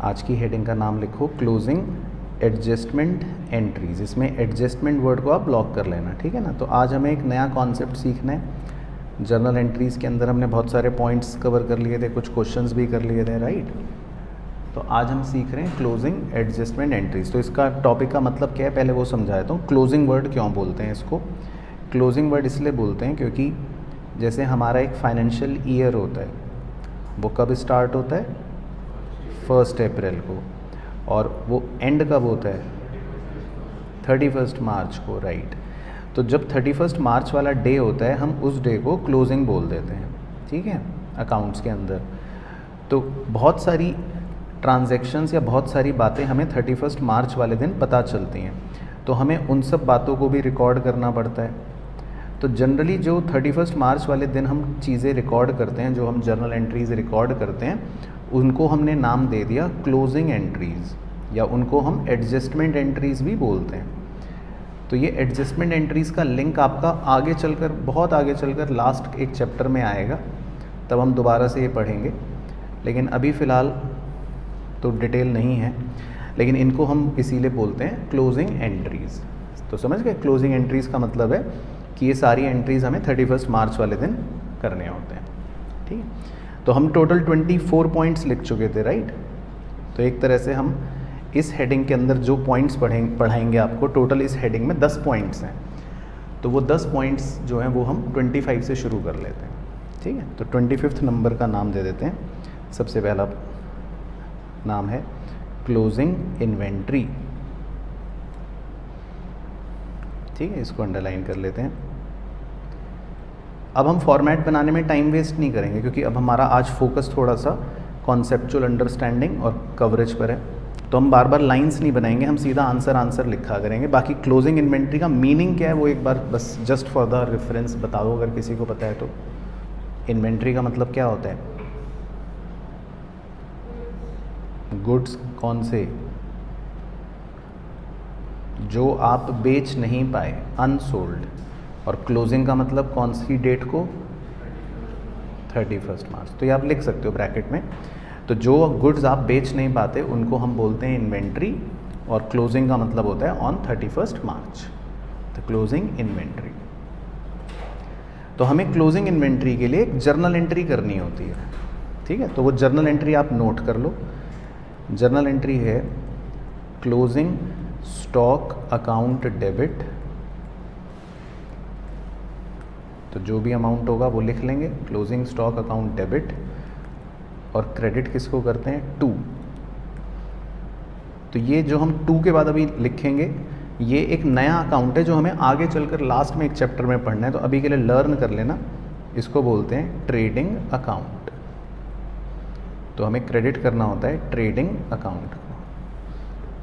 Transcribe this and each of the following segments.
आज की हेडिंग का नाम लिखो क्लोजिंग एडजस्टमेंट एंट्रीज। इसमें एडजस्टमेंट वर्ड को आप ब्लॉक कर लेना, ठीक है ना। तो आज हमें एक नया कॉन्सेप्ट सीखना है। जर्नल एंट्रीज़ के अंदर हमने बहुत सारे पॉइंट्स कवर कर लिए थे, कुछ क्वेश्चंस भी कर लिए थे, राइट। तो आज हम सीख रहे हैं क्लोजिंग एडजस्टमेंट एंट्रीज। तो इसका टॉपिक का मतलब क्या है पहले वो समझा देता हूँ। क्लोजिंग वर्ड क्यों बोलते हैं इसको? क्लोजिंग वर्ड इसलिए बोलते हैं क्योंकि जैसे हमारा एक फाइनेंशियल ईयर होता है, वो कब स्टार्ट होता है? 1 अप्रैल को, और वो एंड कब होता है? 31 मार्च को, राइट। तो जब 31 मार्च वाला डे होता है, हम उस डे को क्लोजिंग बोल देते हैं, ठीक है, अकाउंट्स के अंदर। तो बहुत सारी ट्रांजैक्शंस या बहुत सारी बातें हमें 31 मार्च वाले दिन पता चलती हैं, तो हमें उन सब बातों को भी रिकॉर्ड करना पड़ता है। तो जनरली जो 31 मार्च वाले दिन हम चीज़ें रिकॉर्ड करते हैं, जो हम जर्नल एंट्रीज़ रिकॉर्ड करते हैं, उनको हमने नाम दे दिया क्लोजिंग एंट्रीज़, या उनको हम एडजस्टमेंट एंट्रीज़ भी बोलते हैं। तो ये एडजस्टमेंट एंट्रीज़ का लिंक आपका आगे चलकर, बहुत आगे चलकर लास्ट एक चैप्टर में आएगा, तब हम दोबारा से ये पढ़ेंगे। लेकिन अभी फ़िलहाल तो डिटेल नहीं है, लेकिन इनको हम इसीलिए बोलते हैं क्लोजिंग एंट्रीज़। तो समझ गए? क्लोजिंग एंट्रीज़ का मतलब है कि ये सारी एंट्रीज़ हमें 31 मार्च वाले दिन करने होते हैं, ठीक है। तो हम टोटल 24 पॉइंट्स लिख चुके थे, राइट। तो एक तरह से हम इस हेडिंग के अंदर जो पॉइंट्स पढ़ाएंगे आपको, टोटल इस हेडिंग में 10 पॉइंट्स हैं। तो वो 10 पॉइंट्स जो हैं वो हम 25 से शुरू कर लेते हैं, ठीक है। तो 25th नंबर का नाम दे देते हैं। सबसे पहला नाम है क्लोजिंग इन्वेंट्री, ठीक है, इसको अंडरलाइन कर लेते हैं। अब हम फॉर्मेट बनाने में टाइम वेस्ट नहीं करेंगे, क्योंकि अब हमारा आज फोकस थोड़ा सा कॉन्सेप्चुअल अंडरस्टैंडिंग और कवरेज पर है। तो हम बार बार लाइंस नहीं बनाएंगे, हम सीधा आंसर लिखा करेंगे। बाकी क्लोजिंग इन्वेंट्री का मीनिंग क्या है वो एक बार बस जस्ट फॉर द रेफरेंस बता दो, अगर किसी को पता है तो। इन्वेंट्री का मतलब क्या होता है? गुड्स कौन से? जो आप बेच नहीं पाए, अनसोल्ड। और क्लोजिंग का मतलब कौन सी डेट को? 31 मार्च। तो ये आप लिख सकते हो ब्रैकेट में। तो जो गुड्स आप बेच नहीं पाते उनको हम बोलते हैं इन्वेंट्री, और क्लोजिंग का मतलब होता है ऑन 31 मार्च, तो क्लोजिंग इन्वेंट्री। तो हमें क्लोजिंग इन्वेंट्री के लिए एक जर्नल एंट्री करनी होती है, ठीक है। तो वो जर्नल एंट्री आप नोट कर लो। जर्नल एंट्री है क्लोजिंग स्टॉक अकाउंट डेबिट। तो जो भी अमाउंट होगा वो लिख लेंगे, क्लोजिंग स्टॉक अकाउंट डेबिट। और क्रेडिट किसको करते हैं? टू। तो ये जो हम टू के बाद अभी लिखेंगे, ये एक नया अकाउंट है जो हमें आगे चलकर लास्ट में एक चैप्टर में पढ़ना है। तो अभी के लिए लर्न कर लेना, इसको बोलते हैं ट्रेडिंग अकाउंट। तो हमें क्रेडिट करना होता है ट्रेडिंग अकाउंट को,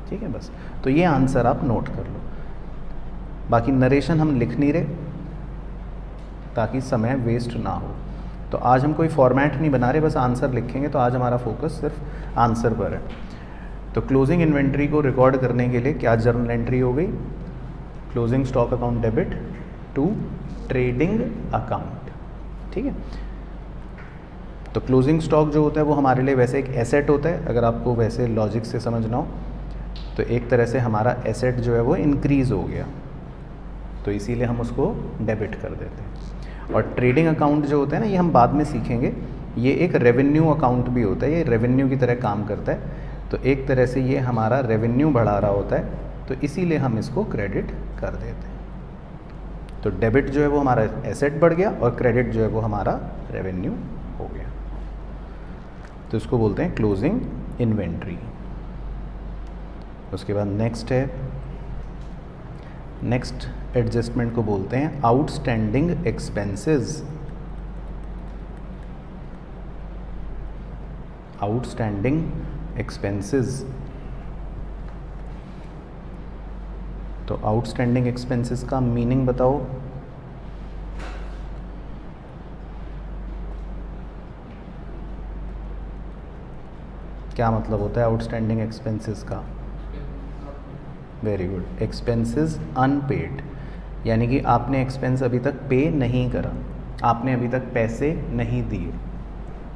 ठीक है। बस तो ये आंसर आप नोट कर लो। बाकी नरेशन हम लिख नहीं रहे ताकि समय वेस्ट ना हो। तो आज हम कोई फॉर्मेट नहीं बना रहे, बस आंसर लिखेंगे। तो आज हमारा फोकस सिर्फ आंसर पर है। तो क्लोजिंग इन्वेंट्री को रिकॉर्ड करने के लिए क्या जर्नल एंट्री हो गई? Closing stock account debit to trading account, ठीक है। तो क्लोजिंग स्टॉक जो होता है वो हमारे लिए वैसे एक एसेट होता है। अगर आपको वैसे लॉजिक से समझना हो तो एक तरह से हमारा एसेट जो है वो इंक्रीज़ हो गया, तो इसीलिए हम उसको डेबिट कर देते हैं। और ट्रेडिंग अकाउंट जो होता है ना, ये हम बाद में सीखेंगे, ये एक रेवेन्यू अकाउंट भी होता है, ये रेवेन्यू की तरह काम करता है। तो एक तरह से ये हमारा रेवेन्यू बढ़ा रहा होता है, तो इसीलिए हम इसको क्रेडिट कर देते हैं। तो डेबिट जो है वो हमारा एसेट बढ़ गया, और क्रेडिट जो है वो हमारा रेवेन्यू हो गया। तो इसको बोलते हैं क्लोजिंग इन्वेंट्री। उसके बाद नेक्स्ट है, नेक्स्ट एडजस्टमेंट को बोलते हैं आउटस्टैंडिंग एक्सपेंसेस। Outstanding expenses. तो आउटस्टैंडिंग एक्सपेंसेस का मीनिंग बताओ। क्या मतलब होता है आउटस्टैंडिंग एक्सपेंसेस का? वेरी गुड, एक्सपेंसेस अनपेड, यानी कि आपने एक्सपेंस अभी तक पे नहीं करा, आपने अभी तक पैसे नहीं दिए,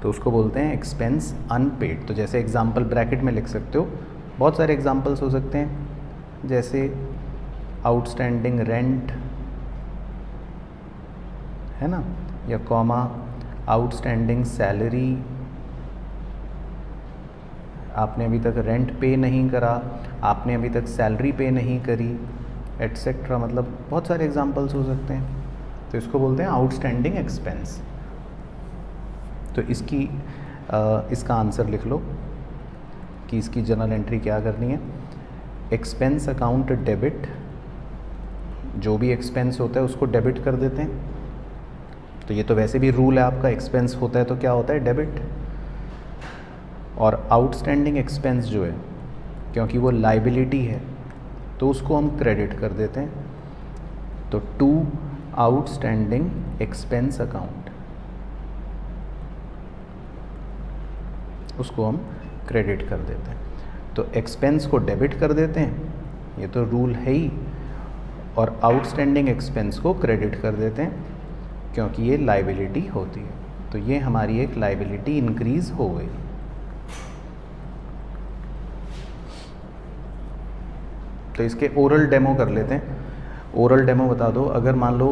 तो उसको बोलते हैं एक्सपेंस अनपेड। तो जैसे एग्जांपल ब्रैकेट में लिख सकते हो, बहुत सारे एग्जांपल्स हो सकते हैं, जैसे आउटस्टैंडिंग रेंट है ना, या कॉमा आउटस्टैंडिंग सैलरी, आपने अभी तक रेंट पे नहीं करा, आपने अभी तक सैलरी पे नहीं करी, एटसेट्रा। मतलब बहुत सारे एग्जांपल्स हो सकते हैं। तो इसको बोलते हैं आउटस्टैंडिंग एक्सपेंस। तो इसका आंसर लिख लो कि इसकी जर्नल एंट्री क्या करनी है। एक्सपेंस अकाउंट डेबिट, जो भी एक्सपेंस होता है उसको डेबिट कर देते हैं। तो ये तो वैसे भी रूल है आपका, एक्सपेंस होता है तो क्या होता है, डेबिट। और आउटस्टैंडिंग एक्सपेंस जो है, क्योंकि वो लाइबिलिटी है तो उसको हम क्रेडिट कर देते हैं। तो टू आउटस्टैंडिंग एक्सपेंस अकाउंट, उसको हम क्रेडिट कर देते हैं। तो एक्सपेंस को डेबिट कर देते हैं, ये तो रूल है ही, और आउटस्टैंडिंग एक्सपेंस को क्रेडिट कर देते हैं क्योंकि ये लाइबिलिटी होती है। तो ये हमारी एक लाइबिलिटी इंक्रीज हो गई। तो इसके ओरल डेमो कर लेते हैं। ओरल डेमो बता दो, अगर मान लो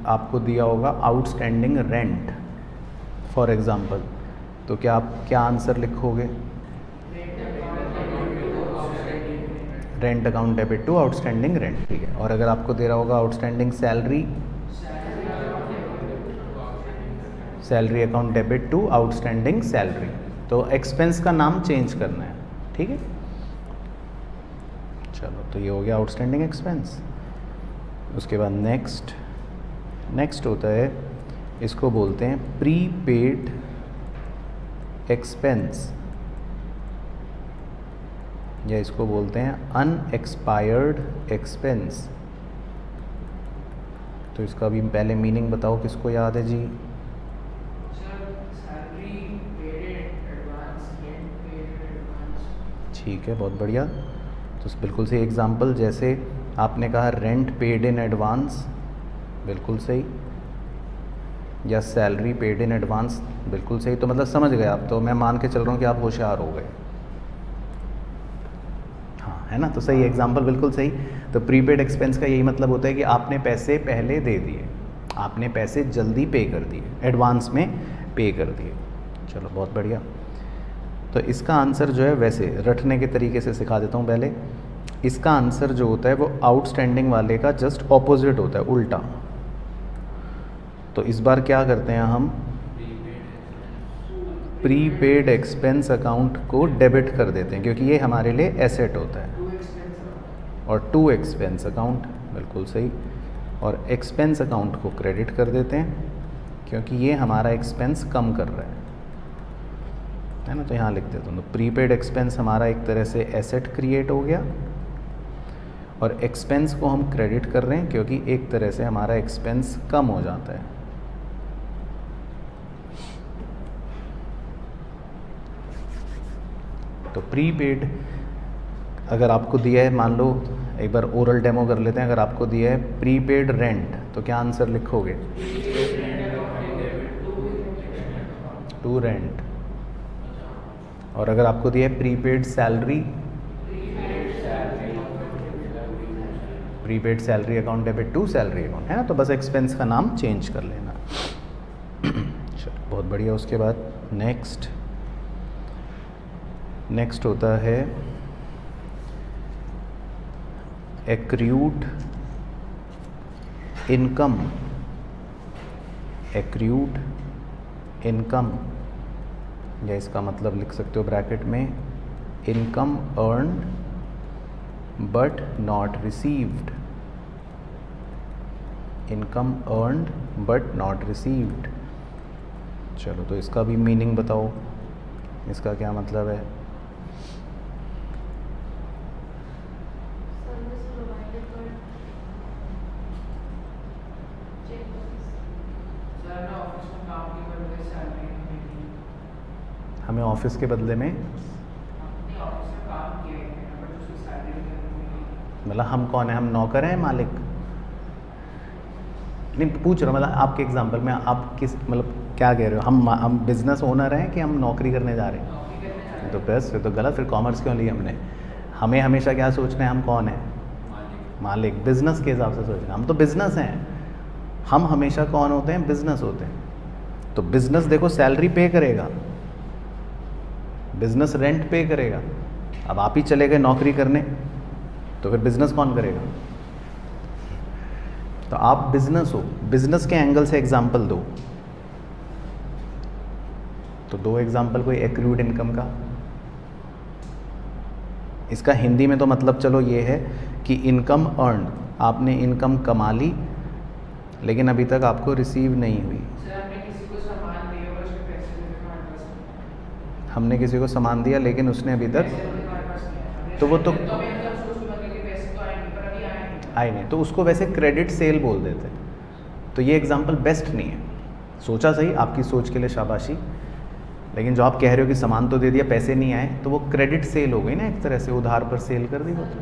आपको दिया होगा आउटस्टैंडिंग रेंट फॉर एग्जांपल, तो क्या आप क्या आंसर लिखोगे? Rent account debit to outstanding rent, ठीक है। और अगर आपको दे रहा होगा outstanding salary, salary account debit to outstanding salary. तो एक्सपेंस का नाम चेंज करना है, ठीक है। चलो, तो ये हो गया आउटस्टैंडिंग एक्सपेंस। उसके बाद नेक्स्ट होता है, इसको बोलते हैं प्रीपेड एक्सपेंस, या इसको बोलते हैं अनएक्सपायर्ड एक्सपेंस। तो इसका भी पहले मीनिंग बताओ, किसको याद है जी? ठीक है, बहुत बढ़िया। तो बिल्कुल सही एग्जांपल, जैसे आपने कहा रेंट पेड इन एडवांस, बिल्कुल सही, या सैलरी पेड इन एडवांस, बिल्कुल सही। तो मतलब समझ गए आप, तो मैं मान के चल रहा हूँ कि आप होशियार हो गए, हाँ, है ना। तो सही एग्जांपल, बिल्कुल सही। तो प्रीपेड एक्सपेंस का यही मतलब होता है कि आपने पैसे पहले दे दिए, आपने पैसे जल्दी पे कर दिए, एडवांस में पे कर दिए। चलो, बहुत बढ़िया। तो इसका आंसर जो है, वैसे रटने के तरीके से सिखा देता हूँ पहले। इसका आंसर जो होता है वो आउटस्टैंडिंग वाले का जस्ट ऑपोजिट होता है, उल्टा। तो इस बार क्या करते हैं हम, प्रीपेड एक्सपेंस अकाउंट को डेबिट कर देते हैं क्योंकि ये हमारे लिए एसेट होता है। और टू एक्सपेंस अकाउंट, बिल्कुल सही। और एक्सपेंस अकाउंट को क्रेडिट कर देते हैं क्योंकि ये हमारा एक्सपेंस कम कर रहा है ना। तो यहाँ लिख देता हूँ, तो प्रीपेड एक्सपेंस हमारा एक तरह से एसेट क्रिएट हो गया, और एक्सपेंस को हम क्रेडिट कर रहे हैं क्योंकि एक तरह से हमारा एक्सपेंस कम हो जाता है। तो प्रीपेड, अगर आपको दिया है, मान लो एक बार ओरल डेमो कर लेते हैं, अगर आपको दिया है प्रीपेड रेंट, तो क्या आंसर लिखोगे? To rent. और अगर आपको दिया है prepaid salary, prepaid salary account debit to salary account, है ना। तो बस एक्सपेंस का नाम चेंज कर लेना। चलो, बहुत बढ़िया। उसके बाद नेक्स्ट होता है एक्रूड इनकम। एक्रूड इनकम, या इसका मतलब लिख सकते हो ब्रैकेट में, income earned but not received. Income earned but not received. चलो, तो इसका भी मीनिंग बताओ, इसका क्या मतलब है? हमें ऑफिस के बदले में, मतलब हम कौन है, हम नौकर हैं, मालिक? नहीं पूछ रहा मतलब आपके एग्जांपल में आप किस मतलब क्या कह रहे हो, हम बिजनेस ओनर हैं कि हम नौकरी करने जा रहे हैं? तो बस फिर तो गलत, फिर कॉमर्स क्यों लिया हमने? हमें हमेशा क्या सोचना है, हम कौन है? मालिक। बिजनेस के हिसाब से सोचना, हम तो बिजनेस हैं। हम हमेशा कौन होते हैं? बिजनेस होते हैं। तो बिजनेस देखो सैलरी पे करेगा, बिजनेस रेंट पे करेगा। अब आप ही चले गए नौकरी करने तो फिर बिजनेस कौन करेगा? तो आप बिजनेस हो, बिजनेस के एंगल से एग्जाम्पल दो। तो दो एग्जाम्पल कोई एक्रूड इनकम का। इसका हिंदी में तो मतलब चलो ये है कि इनकम अर्न, आपने इनकम कमा ली लेकिन अभी तक आपको रिसीव नहीं हुई। हमने किसी को सामान दिया लेकिन उसने अभी तक, तो वो तो आए नहीं, तो उसको वैसे क्रेडिट सेल बोल देते हैं। तो ये एग्जाम्पल बेस्ट नहीं है। सोचा सही, आपकी सोच के लिए शाबाशी, लेकिन जो आप कह रहे हो कि सामान तो दे दिया पैसे नहीं आए, तो वो क्रेडिट सेल हो गई ना, एक तरह से उधार पर सेल कर दी। वो तो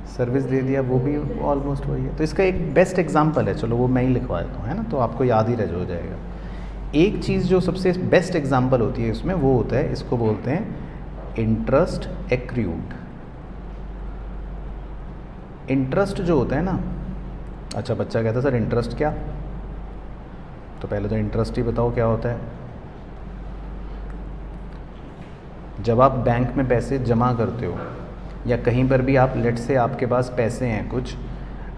सर्विस दे दिया, वो भी ऑलमोस्ट वही है। तो इसका एक बेस्ट एग्जाम्पल है, चलो वो मैं ही लिखवा देता हूँ, है ना, तो आपको याद ही रह हो जाएगा। एक चीज़ जो सबसे बेस्ट एग्जाम्पल होती है इसमें, वो होता है, इसको बोलते हैं इंटरेस्ट एक्रूड। इंटरेस्ट जो होता है ना, अच्छा बच्चा कहता है सर इंटरेस्ट क्या? तो पहले तो इंटरेस्ट ही बताओ क्या होता है। जब आप बैंक में पैसे जमा करते हो या कहीं पर भी आप, लेट से आपके पास पैसे हैं कुछ,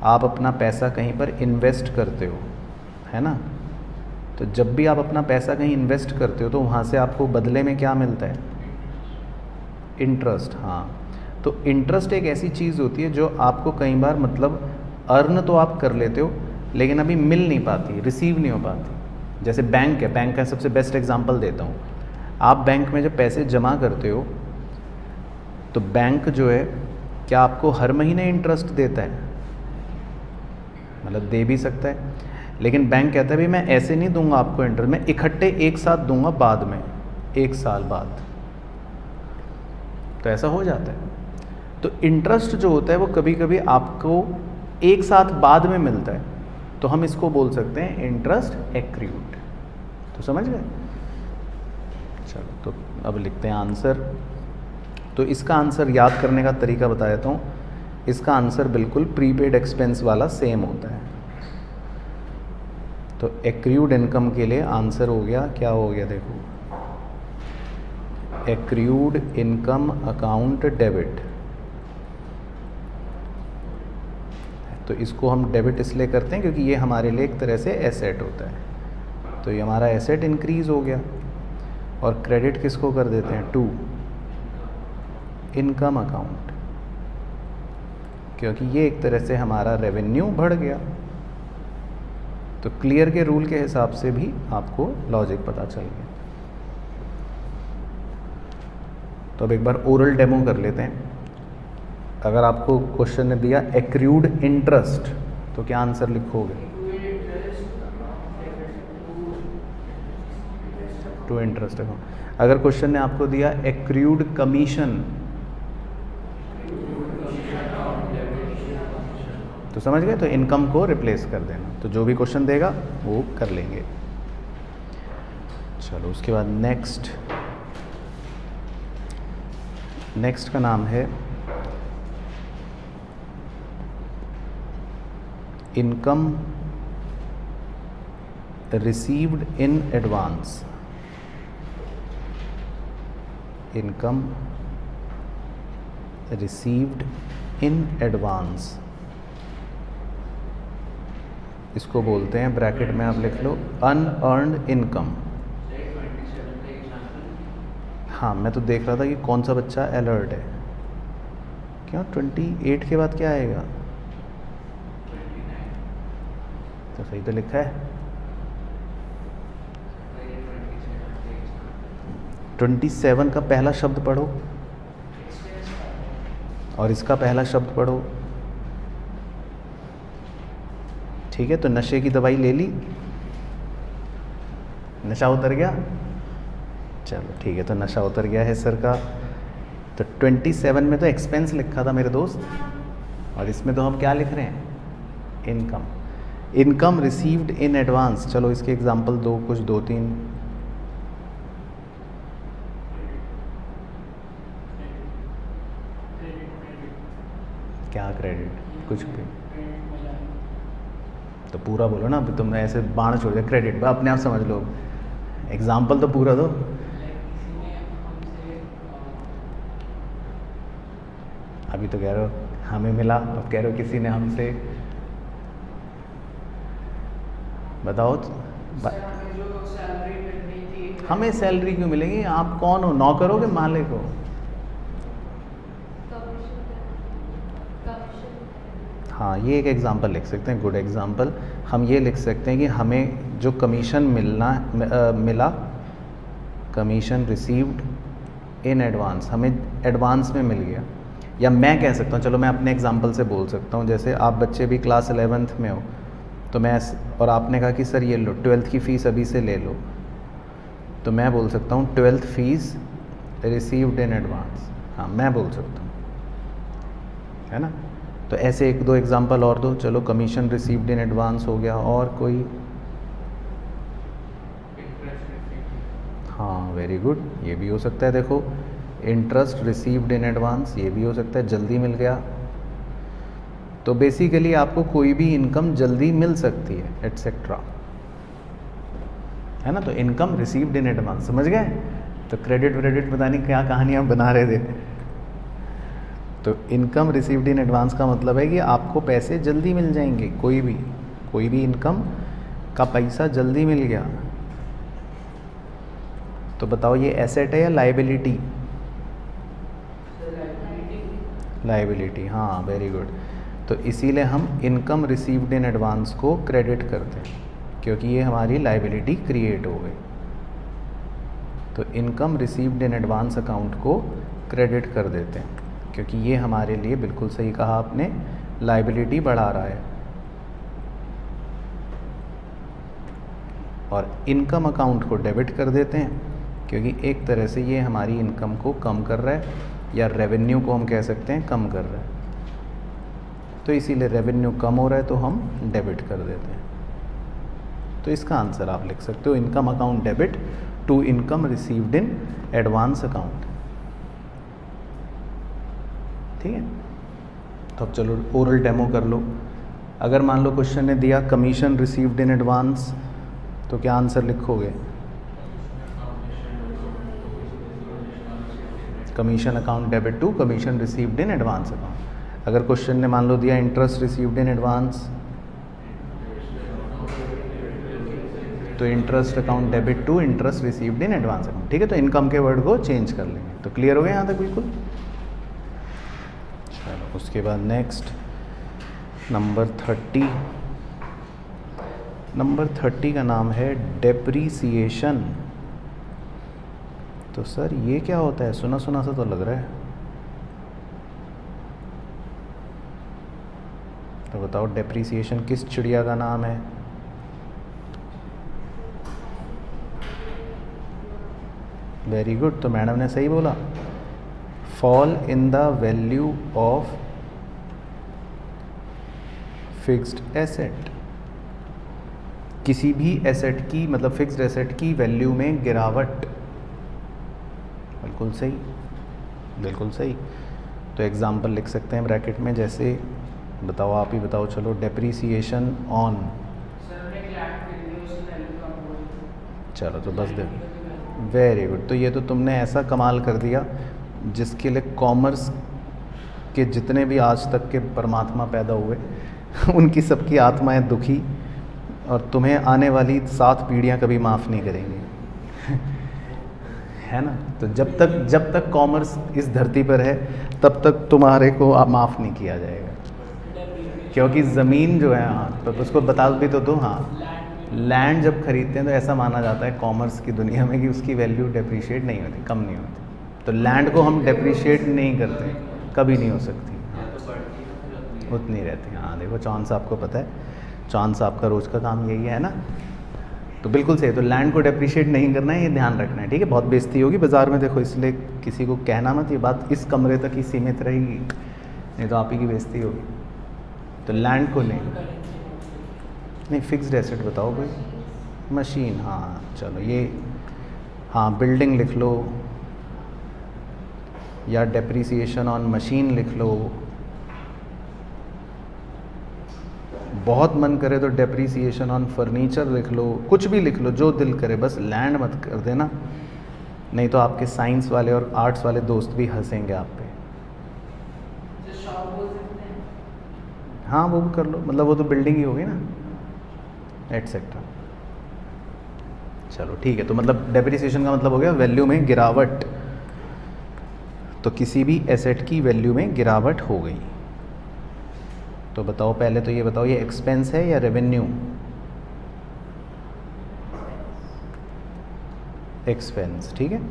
आप अपना पैसा कहीं पर इन्वेस्ट करते हो, है ना, तो जब भी आप अपना पैसा कहीं इन्वेस्ट करते हो तो वहाँ से आपको बदले में क्या मिलता है? इंटरेस्ट। हाँ, तो इंटरेस्ट एक ऐसी चीज़ होती है जो आपको कई बार मतलब अर्न तो आप कर लेते हो लेकिन अभी मिल नहीं पाती, रिसीव नहीं हो पाती। जैसे बैंक है, बैंक का सबसे बेस्ट एग्जांपल देता हूँ। आप बैंक में जब पैसे जमा करते हो तो बैंक जो है क्या आपको हर महीने इंटरेस्ट देता है? मतलब दे भी सकता है, लेकिन बैंक कहता है भाई मैं ऐसे नहीं दूंगा आपको इंटरेस्ट, मैं इकट्ठे एक साथ दूंगा बाद में, 1 साल बाद। तो ऐसा हो जाता है। तो इंटरेस्ट जो होता है वो कभी कभी आपको एक साथ बाद में मिलता है, तो हम इसको बोल सकते हैं इंटरेस्ट एक्रूड। तो समझ गए? चलो तो अब लिखते हैं आंसर। तो इसका आंसर याद करने का तरीका बता देता हूँ। इसका आंसर बिल्कुल प्रीपेड एक्सपेंस वाला सेम होता है। तो एक्रूड इनकम के लिए आंसर हो गया, क्या हो गया देखो, एक्रूड इनकम अकाउंट डेबिट। तो इसको हम डेबिट इसलिए करते हैं क्योंकि ये हमारे लिए एक तरह से एसेट होता है। तो ये हमारा एसेट इंक्रीज हो गया। और क्रेडिट किसको कर देते हैं? टू इनकम अकाउंट, क्योंकि ये एक तरह से हमारा रेवेन्यू बढ़ गया। तो क्लियर के रूल के हिसाब से भी आपको लॉजिक पता चल गया। तो अब एक बार ओरल डेमो कर लेते हैं। अगर आपको क्वेश्चन ने दिया एक्रूड इंटरेस्ट तो क्या आंसर लिखोगे? To interest account. अगर क्वेश्चन ने आपको दिया एक्रूड कमीशन तो समझ गए, तो इनकम को रिप्लेस कर देना। तो जो भी क्वेश्चन देगा वो कर लेंगे। चलो उसके बाद नेक्स्ट का नाम है income received in advance. Income received in advance, इसको बोलते हैं, ब्रैकेट में आप लिख लो, अनअर्न्ड इनकम। हाँ, मैं तो देख रहा था कि कौन सा बच्चा अलर्ट है। क्यों 28 के बाद क्या आएगा? तो सही तो लिखा है। 27 का पहला शब्द पढ़ो और इसका पहला शब्द पढ़ो। ठीक है, तो नशे की दवाई ले ली, नशा उतर गया। चलो ठीक है, तो नशा उतर गया है सर का। तो 27 में तो एक्सपेंस लिखा था मेरे दोस्त, और इसमें तो हम क्या लिख रहे हैं? Income. Income received in advance, चलो इसके एग्जांपल दो, कुछ दो तीन। क्या क्रेडिट? कुछ भी तो पूरा बोलो ना, अभी तुमने ऐसे बाण छोड़ दिया क्रेडिट, अपने आप समझ लो, एग्जाम्पल तो पूरा दो। अभी तो कह रहे हो हमें मिला, अब कह रहे हो किसी ने हमसे, बताओ हमें सैलरी क्यों मिलेगी? आप कौन हो, नौकर हो कि मालिक हो? हाँ, ये एक एग्जांपल लिख सकते हैं, गुड एग्जांपल। हम ये लिख सकते हैं कि हमें जो कमीशन मिला, कमीशन रिसीव्ड इन एडवांस, हमें एडवांस में मिल गया। या मैं कह सकता हूँ, चलो मैं अपने एग्जांपल से बोल सकता हूँ, जैसे आप बच्चे भी क्लास 11th में हो, तो मैं, और आपने कहा कि सर ये लो 12th की फ़ीस अभी से ले लो, तो मैं बोल सकता हूँ 12th fees received in advance. हाँ, मैं बोल सकता हूँ, है ना। तो ऐसे एक दो एग्जांपल और दो, चलो कमीशन रिसीव्ड इन एडवांस हो गया, और कोई? हाँ, वेरी गुड, ये भी हो सकता है। देखो इंटरेस्ट रिसीव्ड इन एडवांस, ये भी हो सकता है, जल्दी मिल गया। तो बेसिकली आपको कोई भी इनकम जल्दी मिल सकती है, एटसेट्रा, है ना। तो इनकम रिसीव्ड इन एडवांस, समझ गए? तो क्रेडिट व्रेडिट पता नहीं क्या कहानी आप बना रहे थे। तो इनकम रिसीव्ड इन एडवांस का मतलब है कि आपको पैसे जल्दी मिल जाएंगे, कोई भी इनकम का पैसा जल्दी मिल गया। तो बताओ ये एसेट है या लायबिलिटी? लायबिलिटी, हाँ, वेरी गुड। तो इसीलिए हम इनकम रिसीव्ड इन एडवांस को क्रेडिट करते हैं, क्योंकि ये हमारी लायबिलिटी क्रिएट हो गई। तो income received in advance account को क्रेडिट कर देते हैं, क्योंकि ये हमारे लिए, बिल्कुल सही कहा आपने, लायबिलिटी बढ़ा रहा है। और इनकम अकाउंट को डेबिट कर देते हैं, क्योंकि एक तरह से ये हमारी इनकम को कम कर रहा है, या रेवेन्यू को हम कह सकते हैं कम कर रहा है। तो इसीलिए रेवेन्यू कम हो रहा है तो हम डेबिट कर देते हैं। तो इसका आंसर आप लिख सकते हो, income account debit to income received in advance account. ठीक है, तो अब चलो ओरल डेमो कर लो। अगर मान लो क्वेश्चन ने दिया कमीशन रिसीव्ड इन एडवांस, तो क्या आंसर लिखोगे? Commission account debit to commission received in advance account. अगर क्वेश्चन ने मान लो दिया इंटरेस्ट रिसीव्ड इन एडवांस, तो interest account debit to interest received in advance account. ठीक है, तो इनकम के वर्ड को चेंज कर लेंगे। तो क्लियर हो गया यहाँ तक? बिल्कुल। चलो उसके बाद नेक्स्ट नंबर 30। नंबर 30 का नाम है डेप्रीसिएशन। तो सर ये क्या होता है? सुना सुना सा तो लग रहा है। तो बताओ डेप्रीसिएशन किस चिड़िया का नाम है? वेरी गुड, तो मैडम ने सही बोला, fall in the value of fixed asset. किसी भी एसेट की, मतलब फिक्स्ड एसेट की वैल्यू में गिरावट। बिल्कुल सही, बिल्कुल सही। तो एग्जाम्पल लिख सकते हैं ब्रैकेट में, जैसे बताओ, आप ही बताओ, चलो डेप्रीसिएशन ऑन, चलो तो बस दे, वेरी गुड। तो ये तो तुमने ऐसा कमाल कर दिया जिसके लिए कॉमर्स के जितने भी आज तक के परमात्मा पैदा हुए उनकी सबकी आत्माएं दुखी, और तुम्हें आने वाली 7 पीढ़ियां कभी माफ़ नहीं करेंगी है ना। तो जब तक कॉमर्स इस धरती पर है तब तक तुम्हारे को माफ़ नहीं किया जाएगा, क्योंकि ज़मीन जो है, हाँ तो उसको बता भी तो दो, हाँ लैंड जब खरीदते हैं तो ऐसा माना जाता है कॉमर्स की दुनिया में कि उसकी वैल्यू डेप्रिशिएट नहीं होती, कम नहीं होती। तो लैंड को हम डेप्रिशिएट नहीं करते, कभी नहीं हो सकती, उतनी रहती। हाँ देखो, चौहान साहब को पता है, चौहान साहब का रोज़ का काम यही है ना। तो बिल्कुल सही, तो लैंड को डेप्रिशिएट नहीं करना है, ये ध्यान रखना है, ठीक है। बहुत बेइज्जती होगी बाज़ार में, देखो इसलिए किसी को कहना मत, ये बात इस कमरे तक ही सीमित रहेगी, नहीं तो आप ही की बेइज्जती होगी। तो लैंड को नहीं, नहीं, फिक्स्ड एसेट बताओ कोई। मशीन, हाँ चलो ये, हाँ बिल्डिंग लिख लो या डेप्रिसिएशन ऑन मशीन लिख लो। बहुत मन करे तो डेप्रिसिएशन ऑन फर्नीचर लिख लो, कुछ भी लिख लो जो दिल करे, बस लैंड मत कर देना, नहीं तो आपके साइंस वाले और आर्ट्स वाले दोस्त भी हंसेंगे आप पे। हाँ वो भी कर लो, मतलब वो तो बिल्डिंग ही होगी ना, एटसेट्रा। चलो ठीक है, तो मतलब डेप्रिसिएशन का मतलब हो गया वैल्यू में गिरावट, तो किसी भी एसेट की वैल्यू में गिरावट हो गई। तो बताओ पहले तो ये बताओ, ये एक्सपेंस है या रेवेन्यू? एक्सपेंस, ठीक है।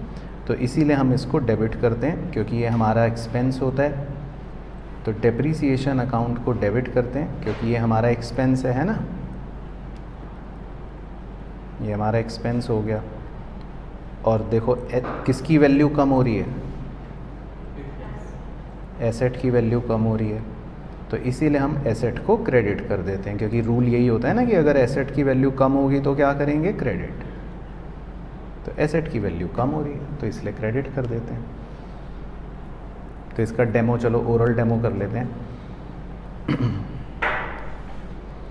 तो इसीलिए हम इसको डेबिट करते हैं क्योंकि ये हमारा एक्सपेंस होता है। तो डेप्रिसिएशन अकाउंट को डेबिट करते हैं क्योंकि ये हमारा एक्सपेंस है ना, ये हमारा एक्सपेंस हो गया। और देखो किसकी वैल्यू कम हो रही है? एसेट की वैल्यू कम हो रही है, तो इसीलिए हम एसेट को क्रेडिट कर देते हैं, क्योंकि रूल यही होता है ना कि अगर एसेट की वैल्यू कम होगी तो क्या करेंगे? क्रेडिट। तो एसेट की वैल्यू कम हो रही है तो इसलिए क्रेडिट कर देते हैं। तो इसका डेमो, चलो ओरल डेमो कर लेते हैं।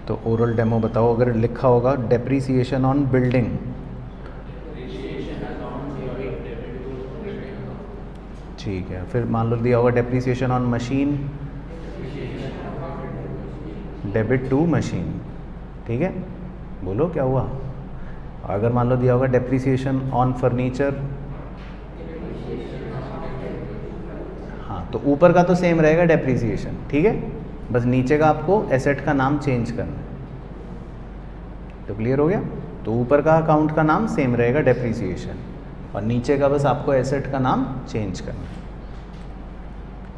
तो ओरल डेमो बताओ, अगर लिखा होगा डेप्रिसिएशन ऑन बिल्डिंग, ठीक है, फिर मान लो दिया होगा depreciation on machine, debit to machine, ठीक है, बोलो क्या हुआ? अगर मान लो दिया होगा डेप्रिसिएशन ऑन फर्नीचर, हाँ तो ऊपर का तो सेम रहेगा डेप्रिसिएशन, ठीक है, बस नीचे का आपको एसेट का नाम चेंज करना है। तो क्लियर हो गया? तो ऊपर का अकाउंट का नाम सेम रहेगा डेप्रिसिएशन, और नीचे का बस आपको एसेट का नाम चेंज करना है।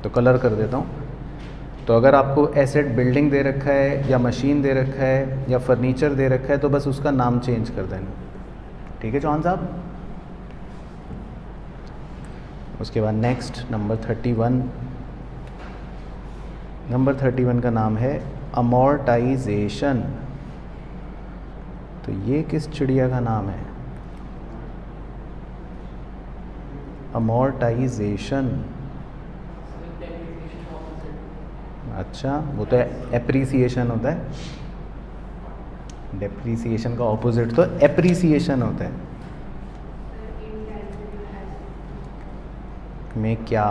तो कलर कर देता हूँ। तो अगर आपको एसेट बिल्डिंग दे रखा है या मशीन दे रखा है या फर्नीचर दे रखा है तो बस उसका नाम चेंज कर देना, ठीक है चौहान साहब। उसके बाद नेक्स्ट नंबर 31, नंबर 31 का नाम है अमोर्टाइजेशन। तो ये किस चिड़िया का नाम है? अमोर्टाइजेशन, अच्छा वो तो एप्रिसिएशन होता है, डेप्रिसिएशन का ऑपोजिट तो एप्रिसिएशन होता है। में क्या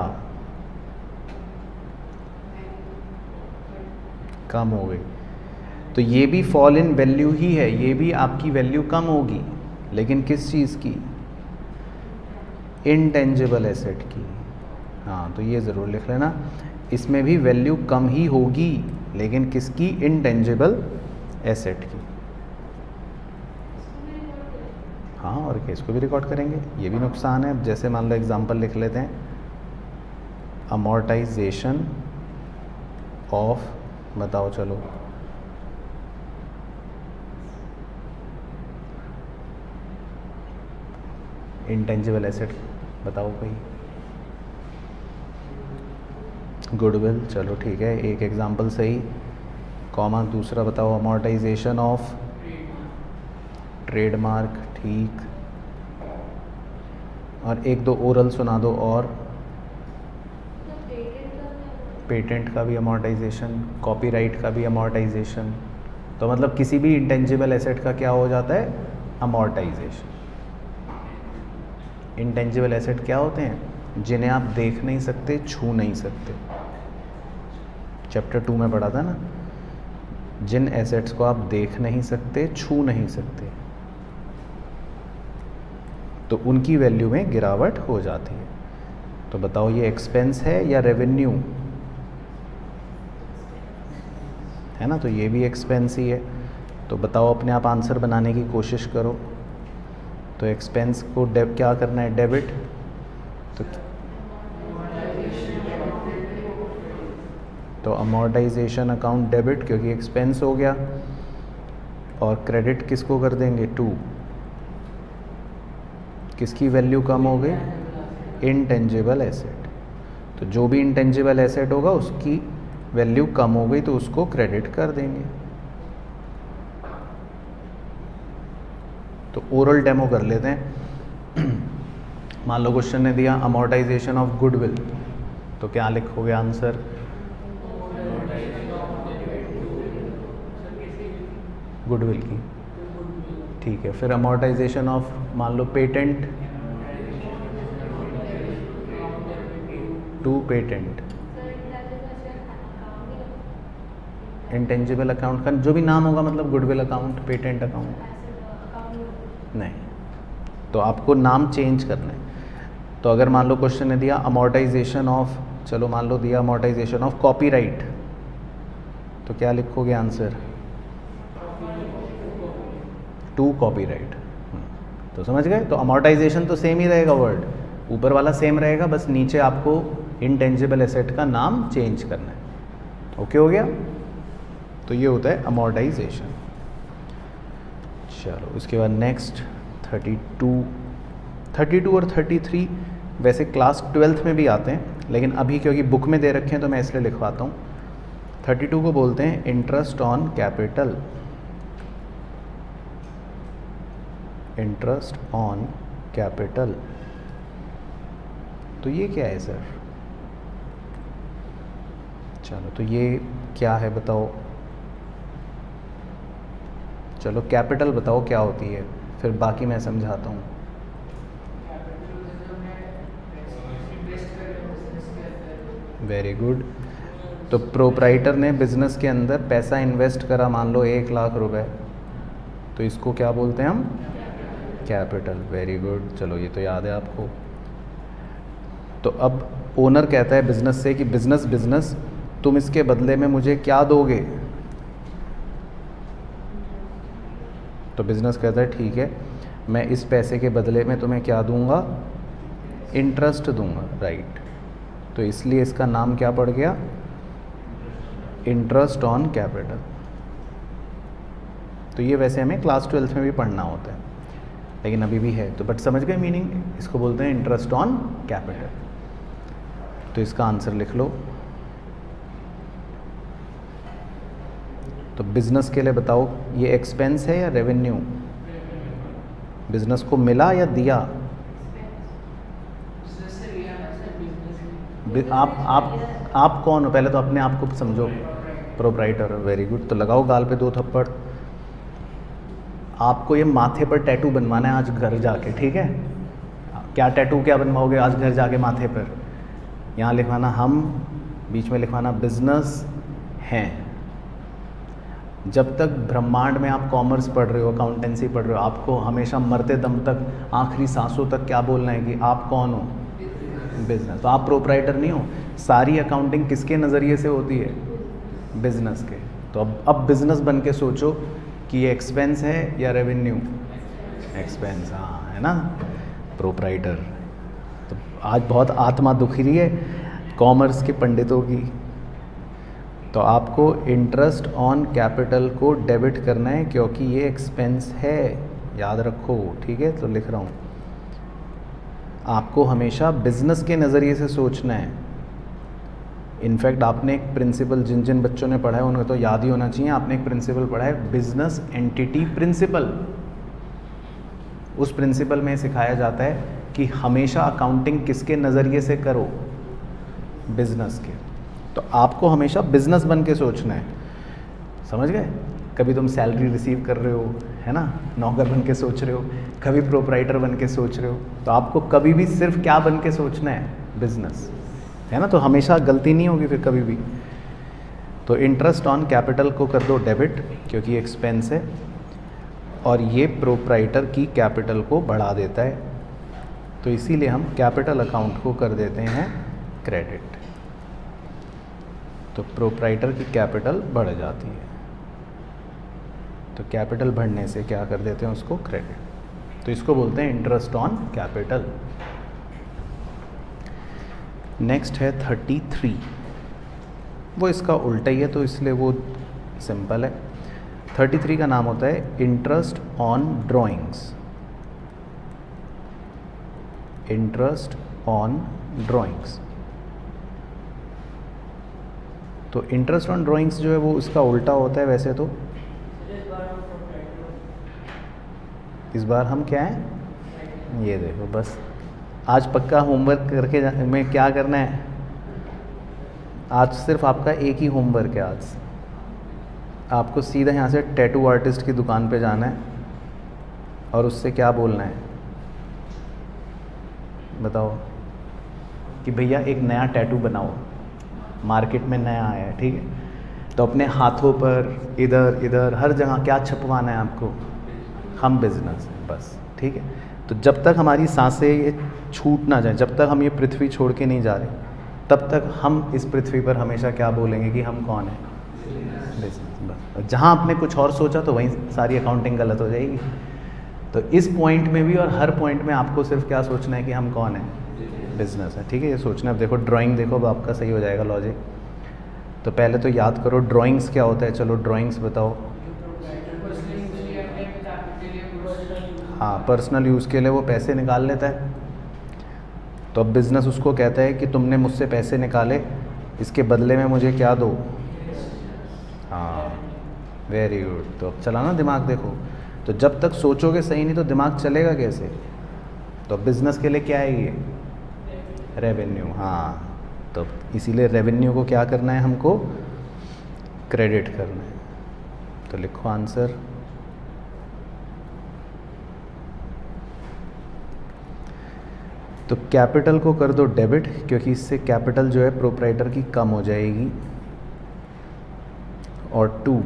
कम हो गई? तो ये भी फॉल इन वैल्यू ही है, ये भी आपकी वैल्यू कम होगी, लेकिन किस चीज़ की? इनटेंजिबल एसेट की। हाँ तो ये ज़रूर लिख लेना, इसमें भी वैल्यू कम ही होगी, लेकिन किसकी? इनटेंजिबल एसेट की। हाँ और क्या, इसको भी रिकॉर्ड करेंगे, ये भी नुकसान है। जैसे मान लो एग्जांपल लिख लेते हैं, अमोर्टाइजेशन ऑफ, बताओ चलो, इंटेंजिबल एसेट बताओ कोई। गुडविल, चलो ठीक है, एक एग्जांपल सही, कॉमा दूसरा बताओ अमोर्टाइजेशन ऑफ ट्रेडमार्क, ठीक, और एक दो ओरल सुना दो। और पेटेंट का भी अमोर्टाइजेशन, कॉपीराइट का भी अमोर्टाइजेशन। तो मतलब किसी भी इंटेंजिबल एसेट का क्या हो जाता है? अमोर्टाइजेशन। इंटेंजिबल एसेट क्या होते हैं? जिन्हें आप देख नहीं सकते, छू नहीं सकते। चैप्टर 2 में पढ़ा था ना, जिन एसेट्स को आप देख नहीं सकते, छू नहीं सकते, तो उनकी वैल्यू में गिरावट हो जाती है। तो बताओ ये एक्सपेंस है या रेवेन्यू? है ना, तो ये भी एक्सपेंस ही है। तो बताओ अपने आप आंसर बनाने की कोशिश करो। तो एक्सपेंस को क्या करना है? डेबिट। तो अमोर्टाइजेशन अकाउंट डेबिट क्योंकि एक्सपेंस हो गया, और क्रेडिट किसको कर देंगे? 2। किसकी वैल्यू कम हो गई? Intangible asset. तो जो भी इनटेंजिबल एसेट होगा उसकी वैल्यू कम हो गई तो उसको क्रेडिट कर देंगे। तो ओरल डेमो कर लेते हैं। मान लो क्वेश्चन ने दिया अमोर्टाइजेशन ऑफ गुडविल, तो क्या लिखोगे आंसर? गुडविल की, ठीक है। फिर अमोर्टाइजेशन ऑफ मान लो patent, to patent, intangible account का जो भी नाम होगा, मतलब गुडविल अकाउंट, पेटेंट अकाउंट, नहीं, तो आपको नाम चेंज करना है। तो अगर मान लो क्वेश्चन ने दिया अमोर्टाइजेशन ऑफ, चलो मान लो दिया अमोर्टाइजेशन ऑफ कॉपीराइट, तो क्या लिखोगे आंसर? To copyright. तो समझ गए? तो अमोर्टाइजेशन तो सेम ही रहेगा, वर्ड ऊपर वाला सेम रहेगा, बस नीचे आपको इंटेंजिबल एसेट का नाम चेंज करना है। ओके हो गया? तो ये होता है अमोर्टाइजेशन। चलो उसके बाद नेक्स्ट 32 और 33 वैसे क्लास 12th में भी आते हैं, लेकिन अभी क्योंकि बुक में दे रखे हैं तो मैं इसलिए लिखवाता हूँ। 32 को बोलते हैं interest on capital, interest on capital. तो ये क्या है सर? चलो तो ये क्या है बताओ? चलो कैपिटल बताओ क्या होती है, फिर बाकी मैं समझाता हूँ। Very good. तो प्रोप्राइटर ने बिजनेस के अंदर पैसा इन्वेस्ट करा, मान लो 1 लाख रुपए, तो इसको क्या बोलते हैं हम? कैपिटल। वेरी गुड, चलो ये तो याद है आपको। तो अब ओनर कहता है बिजनेस से कि बिजनेस तुम इसके बदले में मुझे क्या दोगे? तो बिजनेस कहता है ठीक है, मैं इस पैसे के बदले में तुम्हें क्या दूंगा? इंटरेस्ट दूंगा, राइट। तो इसलिए इसका नाम क्या पड़ गया? Interest on capital. तो ये वैसे हमें क्लास 12th में भी पढ़ना होता है, लेकिन अभी भी है तो, बट समझ गए मीनिंग? इसको बोलते हैं इंटरेस्ट ऑन कैपिटल। तो इसका आंसर लिख लो। तो बिजनेस के लिए बताओ, ये एक्सपेंस है या रेवेन्यू? बिजनेस को मिला या दिया? आप कौन हो? पहले तो अपने आप को समझो। प्रोप्राइटर। Very good. तो लगाओ गाल पे 2 थप्पड़। आपको ये माथे पर टैटू बनवाना है आज घर जाके, ठीक है? क्या टैटू क्या बनवाओगे आज घर जाके माथे पर? यहाँ लिखवाना हम, बीच में लिखवाना बिजनेस हैं। जब तक ब्रह्मांड में आप कॉमर्स पढ़ रहे हो, अकाउंटेंसी पढ़ रहे हो, आपको हमेशा मरते दम तक, आखिरी सांसों तक क्या बोलना है कि आप कौन हो? बिजनेस। तो आप प्रोप्राइटर नहीं हो। सारी अकाउंटिंग किसके नज़रिए से होती है? बिजनेस के। तो अब बिजनेस बन के सोचो कि ये एक्सपेंस है या रेवेन्यू? एक्सपेंस, हाँ, है ना? प्रोप्राइटर। तो आज बहुत आत्मा दुखी रही है कॉमर्स के पंडितों की। तो आपको इंटरेस्ट ऑन कैपिटल को डेबिट करना है क्योंकि ये एक्सपेंस है, याद रखो, ठीक है? तो लिख रहा हूँ, आपको हमेशा बिजनेस के नज़रिए से सोचना है। इनफैक्ट आपने एक प्रिंसिपल, जिन जिन बच्चों ने पढ़ा है उन्हें तो याद ही होना चाहिए, आपने एक प्रिंसिपल पढ़ा है, बिजनेस एंटिटी प्रिंसिपल। उस प्रिंसिपल में सिखाया जाता है कि हमेशा अकाउंटिंग किसके नज़रिए से करो? बिजनेस के। तो आपको हमेशा बिजनेस बन के सोचना है, समझ गए? कभी तुम सैलरी रिसीव कर रहे हो, है ना, नौकर बन के सोच रहे हो, कभी प्रोप्राइटर बन के सोच रहे हो, तो आपको कभी भी सिर्फ क्या बन के सोचना है? बिजनेस, है ना? तो हमेशा गलती नहीं होगी फिर कभी भी। तो इंटरेस्ट ऑन कैपिटल को कर दो डेबिट क्योंकि एक्सपेंस है, और ये प्रोप्राइटर की कैपिटल को बढ़ा देता है, तो इसीलिए हम कैपिटल अकाउंट को कर देते हैं क्रेडिट। तो प्रोप्राइटर की कैपिटल बढ़ जाती है, तो कैपिटल बढ़ने से क्या कर देते हैं? उसको क्रेडिट। तो इसको बोलते हैं इंटरेस्ट ऑन कैपिटल। नेक्स्ट है 33, वो इसका उल्टा ही है तो इसलिए वो सिंपल है। 33 का नाम होता है interest on drawings. Interest on drawings. तो इंटरेस्ट ऑन ड्राइंग्स जो है वो इसका उल्टा होता है वैसे तो। इस बार हम क्या है, ये देखो बस आज पक्का होमवर्क करके में क्या करना है, आज सिर्फ आपका एक ही होमवर्क है। आज आपको सीधा यहाँ से टैटू आर्टिस्ट की दुकान पे जाना है और उससे क्या बोलना है, बताओ कि भैया एक नया टैटू बनाओ, मार्केट में नया आया है, ठीक है। तो अपने हाथों पर इधर इधर हर जगह क्या छपवाना है आपको, हम बिजनेस है बस, ठीक है। तो जब तक हमारी सांसें ये छूट ना जाए, जब तक हम ये पृथ्वी छोड़ के नहीं जा रहे, तब तक हम इस पृथ्वी पर हमेशा क्या बोलेंगे कि हम कौन है, बिजनेस बस। जहाँ आपने कुछ और सोचा तो वहीं सारी अकाउंटिंग गलत हो जाएगी। तो इस पॉइंट में भी और हर पॉइंट में आपको सिर्फ क्या सोचना है कि हम कौन है, बिजनेस है, ठीक है। ये सोचना। अब देखो ड्राइंग देखो, अब आपका सही हो जाएगा लॉजिक। तो पहले तो याद करो ड्राइंग्स क्या होता है, चलो ड्राइंग्स बताओ। हाँ, पर्सनल यूज़ के लिए वो पैसे निकाल लेता है, तो अब बिज़नेस उसको कहता है कि तुमने मुझसे पैसे निकाले, इसके बदले में मुझे क्या दो। हाँ, वेरी गुड। तो अब चला ना दिमाग, देखो। तो जब तक सोचोगे सही नहीं तो दिमाग चलेगा कैसे। तो बिज़नेस के लिए क्या है ये, रेवेन्यू। हाँ, तो इसीलिए रेवेन्यू को क्या करना है, हमको क्रेडिट करना है। तो लिखो आंसर। तो कैपिटल को कर दो डेबिट, क्योंकि इससे कैपिटल जो है प्रोप्राइटर की कम हो जाएगी। और 2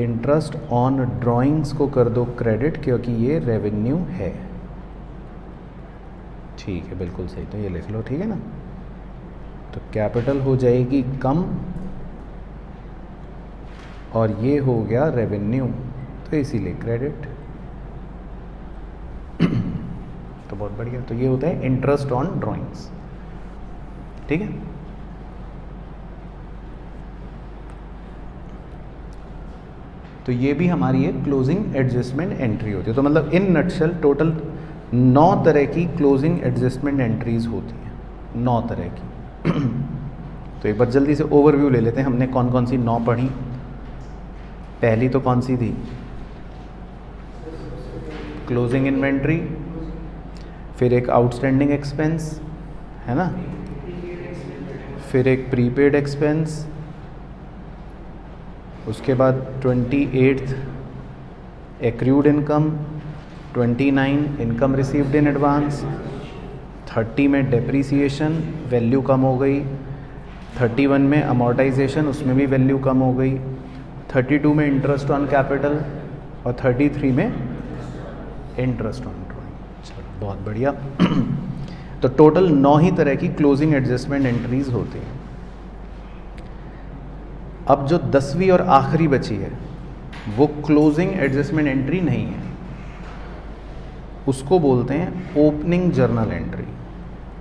इंटरेस्ट ऑन ड्राइंग्स को कर दो क्रेडिट, क्योंकि ये रेवेन्यू है। ठीक है, बिल्कुल सही। तो ये लिख लो, ठीक है ना। तो कैपिटल हो जाएगी कम और ये हो गया रेवेन्यू, तो इसीलिए क्रेडिट। तो बहुत बढ़िया। तो ये होता है इंटरेस्ट ऑन ड्राइंग्स, ठीक है। तो ये भी हमारी एक क्लोजिंग एडजस्टमेंट एंट्री होती है। तो मतलब इन नटशेल टोटल 9 तरह की क्लोजिंग एडजस्टमेंट एंट्रीज होती हैं, 9 तरह की। तो एक बार जल्दी से ओवरव्यू ले लेते हैं, हमने कौन कौन सी 9 पढ़ी। पहली तो कौन सी थी, क्लोजिंग इन्वेंट्री, फिर एक आउटस्टैंडिंग एक्सपेंस, है ना, फिर एक प्रीपेड एक्सपेंस, उसके बाद 28 accrued income, 29 income received in advance, 30 में डेप्रीसिएशन, वैल्यू कम हो गई, 31 में अमोर्टाइजेशन, उसमें भी वैल्यू कम हो गई, 32 में इंटरेस्ट ऑन कैपिटल और 33 में इंटरेस्ट ऑन ड्राइंग। चलो बहुत बढ़िया। तो टोटल 9 ही तरह की क्लोजिंग एडजस्टमेंट एंट्रीज होती हैं। अब जो 10वीं और आखिरी बची है वो क्लोजिंग एडजस्टमेंट एंट्री नहीं है, उसको बोलते हैं ओपनिंग जर्नल एंट्री।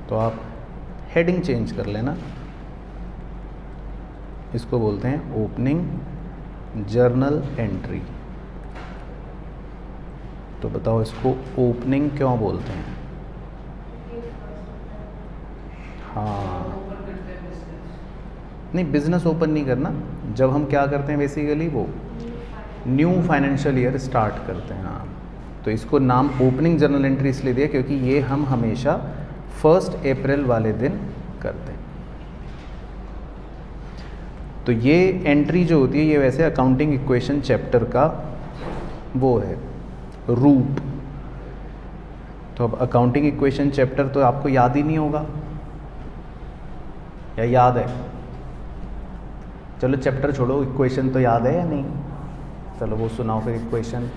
तो आप हेडिंग चेंज कर लेना, इसको बोलते हैं ओपनिंग जर्नल एंट्री। तो बताओ इसको ओपनिंग क्यों बोलते हैं। हाँ, नहीं, बिजनेस ओपन नहीं करना। जब हम क्या करते हैं बेसिकली, वो न्यू फाइनेंशियल ईयर स्टार्ट करते हैं। हाँ, तो इसको नाम ओपनिंग जर्नल एंट्री इसलिए दिया क्योंकि ये हम हमेशा 1 अप्रैल वाले दिन करते हैं। तो ये एंट्री जो होती है ये वैसे अकाउंटिंग इक्वेशन चैप्टर का वो है रूप। तो अब अकाउंटिंग इक्वेशन चैप्टर तो आपको याद ही नहीं होगा, या याद है? चलो चैप्टर छोड़ो, इक्वेशन तो याद है या नहीं? चलो वो सुनाओ फिर इक्वेशन।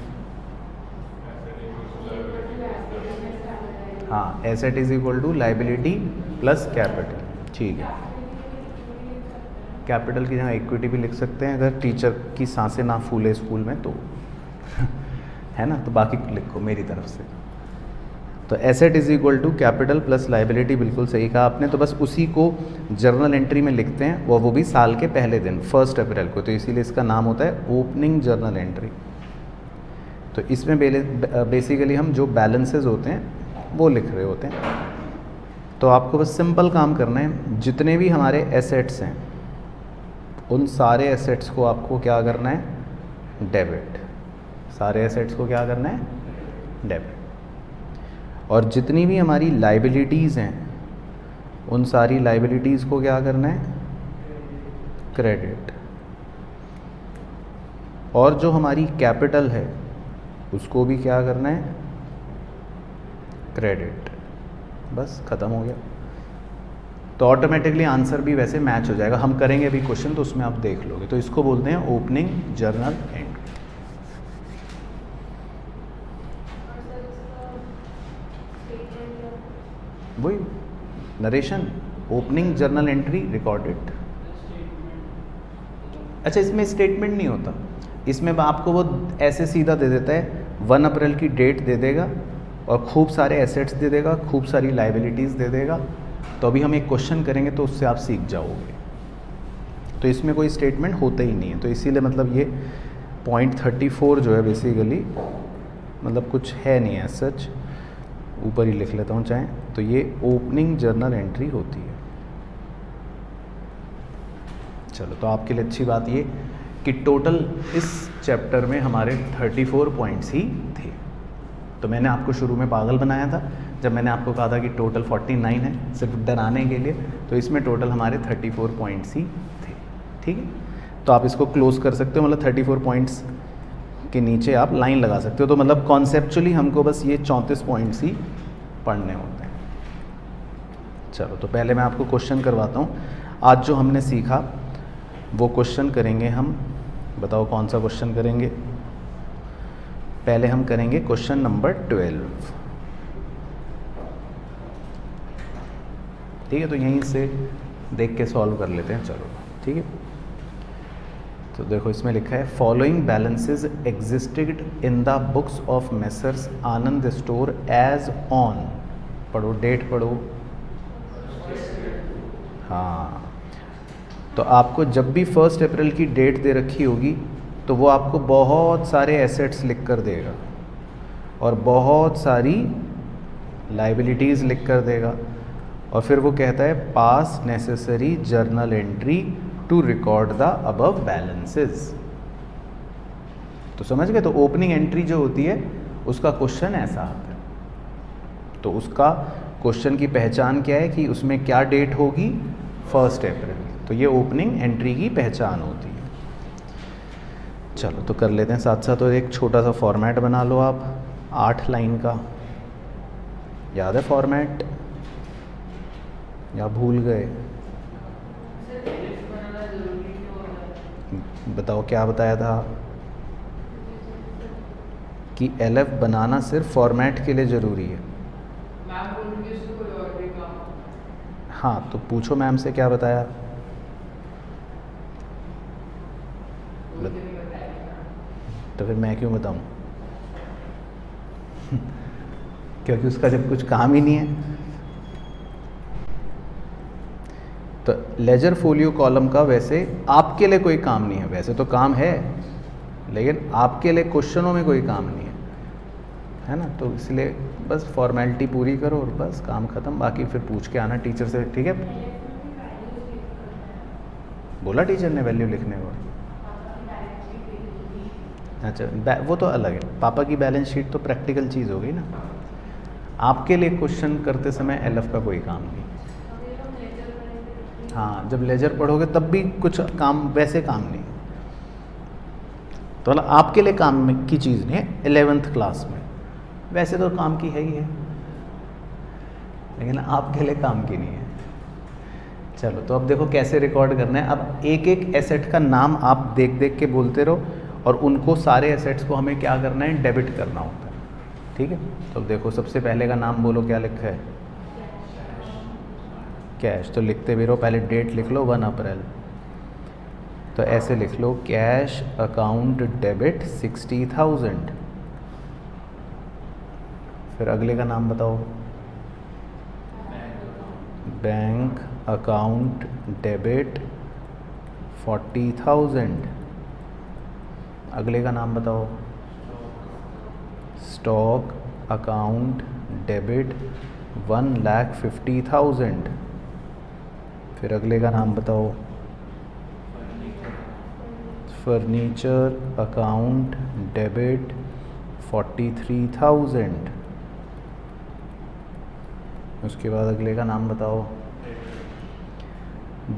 हाँ, asset is equal to liability plus capital. ठीक है, कैपिटल की जगह इक्विटी भी लिख सकते हैं अगर टीचर की सांसें ना फूले स्कूल में तो है ना। तो बाकी लिखो मेरी तरफ से। तो asset is equal to capital plus liability, बिल्कुल सही कहा आपने। तो बस उसी को जर्नल एंट्री में लिखते हैं, वो भी साल के पहले दिन 1 अप्रैल को। तो इसीलिए इसका नाम होता है ओपनिंग जर्नल एंट्री। तो इसमें बेसिकली हम जो बैलेंसेस होते हैं वो लिख रहे होते हैं। तो आपको बस सिंपल काम करना है, जितने भी हमारे एसेट्स हैं उन सारे एसेट्स को आपको क्या करना है, डेबिट। सारे एसेट्स को क्या करना है, डेबिट। और जितनी भी हमारी लाइबिलिटीज़ हैं उन सारी लाइबिलिटीज़ को क्या करना है, क्रेडिट। और जो हमारी कैपिटल है उसको भी क्या करना है, क्रेडिट। बस ख़त्म हो गया। तो ऑटोमेटिकली आंसर भी वैसे मैच हो जाएगा। हम करेंगे अभी क्वेश्चन तो उसमें आप देख लोगे। तो इसको बोलते हैं ओपनिंग जर्नल एंट्री। वही narration, opening journal entry recorded. अच्छा, इसमें स्टेटमेंट नहीं होता, इसमें आपको वो ऐसे सीधा दे देता है 1 अप्रैल की डेट दे देगा और खूब सारे एसेट्स दे देगा, खूब सारी लाइबिलिटीज़ दे देगा। तो अभी हम एक क्वेश्चन करेंगे तो उससे आप सीख जाओगे। तो इसमें कोई स्टेटमेंट होता ही नहीं है। तो इसीलिए मतलब ये पॉइंट 34 जो है बेसिकली मतलब कुछ है नहीं है सच, ऊपर ही लिख लेता हूँ चाहे। तो ये ओपनिंग जर्नल एंट्री होती है। चलो, तो आपके लिए अच्छी बात ये कि टोटल इस चैप्टर में हमारे 34 पॉइंट्स ही थे। तो मैंने आपको शुरू में पागल बनाया था जब मैंने आपको कहा था कि टोटल 49 है, सिर्फ डराने के लिए। तो इसमें टोटल हमारे 34 पॉइंट्स ही थे। ठीक है, तो आप इसको क्लोज कर सकते हो, मतलब 34 पॉइंट्स के नीचे आप लाइन लगा सकते हो। तो मतलब कॉन्सेप्चुअली हमको बस ये 34 पॉइंट्स ही पढ़ने होते हैं। चलो, तो पहले मैं आपको क्वेश्चन करवाता हूँ। आज जो हमने सीखा वो क्वेश्चन करेंगे हम। बताओ कौन सा क्वेश्चन करेंगे? पहले हम करेंगे क्वेश्चन नंबर 12। ठीक है, तो यहीं से देख के सॉल्व कर लेते हैं। चलो ठीक है, तो देखो इसमें लिखा है following balances existed in the books of Messrs Anand store as on, पढ़ो डेट पढ़ो। हाँ, तो आपको जब भी 1 अप्रैल की डेट दे रखी होगी तो वो आपको बहुत सारे एसेट्स लिख कर देगा और बहुत सारी लाइबिलिटीज़ लिख कर देगा। और फिर वो कहता है pass necessary journal entry to record the above balances. तो समझ गए? तो ओपनिंग एंट्री जो होती है उसका क्वेश्चन ऐसा आता है। तो उसका क्वेश्चन की पहचान क्या है कि उसमें क्या डेट होगी, 1 अप्रैल। तो ये ओपनिंग एंट्री की पहचान होती है। चलो, तो कर लेते हैं साथ साथ। तो एक छोटा सा फॉर्मेट बना लो आप 8 लाइन का। याद है फॉर्मेट या भूल गए? बताओ क्या बताया था कि LF बनाना सिर्फ फॉर्मेट के लिए ज़रूरी है। हाँ, तो पूछो मैम से क्या बताया। तो फिर मैं क्यों बताऊं? क्योंकि उसका जब कुछ काम ही नहीं है। तो लेजर फोलियो कॉलम का वैसे आपके लिए कोई काम नहीं है, वैसे तो काम है लेकिन आपके लिए क्वेश्चनों में कोई काम नहीं है ना। तो इसलिए बस फॉर्मेलिटी पूरी करो और बस काम ख़त्म। बाकी फिर पूछ के आना टीचर से, ठीक है? बोला टीचर ने वैल्यू लिखने को? अच्छा, वो तो अलग है। पापा की बैलेंस शीट तो प्रैक्टिकल चीज़ हो गई ना। आपके लिए क्वेश्चन करते समय LF का कोई काम नहीं। हाँ, जब लेजर पढ़ोगे तब भी कुछ काम, वैसे काम नहीं। तो मतलब आपके लिए काम की चीज़ नहीं है 11th क्लास में। वैसे तो काम की है ही है लेकिन आपके लिए काम की नहीं है। चलो, तो अब देखो कैसे रिकॉर्ड करना है। अब एक एक एसेट का नाम आप देख देख के बोलते रहो और उनको सारे एसेट्स को हमें क्या करना है, डेबिट करना होता है। ठीक है, तो अब देखो सबसे पहले का नाम बोलो, क्या लिखा है? कैश। तो लिखते भी रहो, पहले डेट लिख लो 1 अप्रैल। तो ऐसे लिख लो कैश अकाउंट डेबिट 60,000। फिर अगले का नाम बताओ। Bank account debit 40,000। अगले का नाम बताओ। Stock account debit 1,50,000। फिर अगले का नाम बताओ। Furniture account debit 43,000। उसके बाद अगले का नाम बताओ।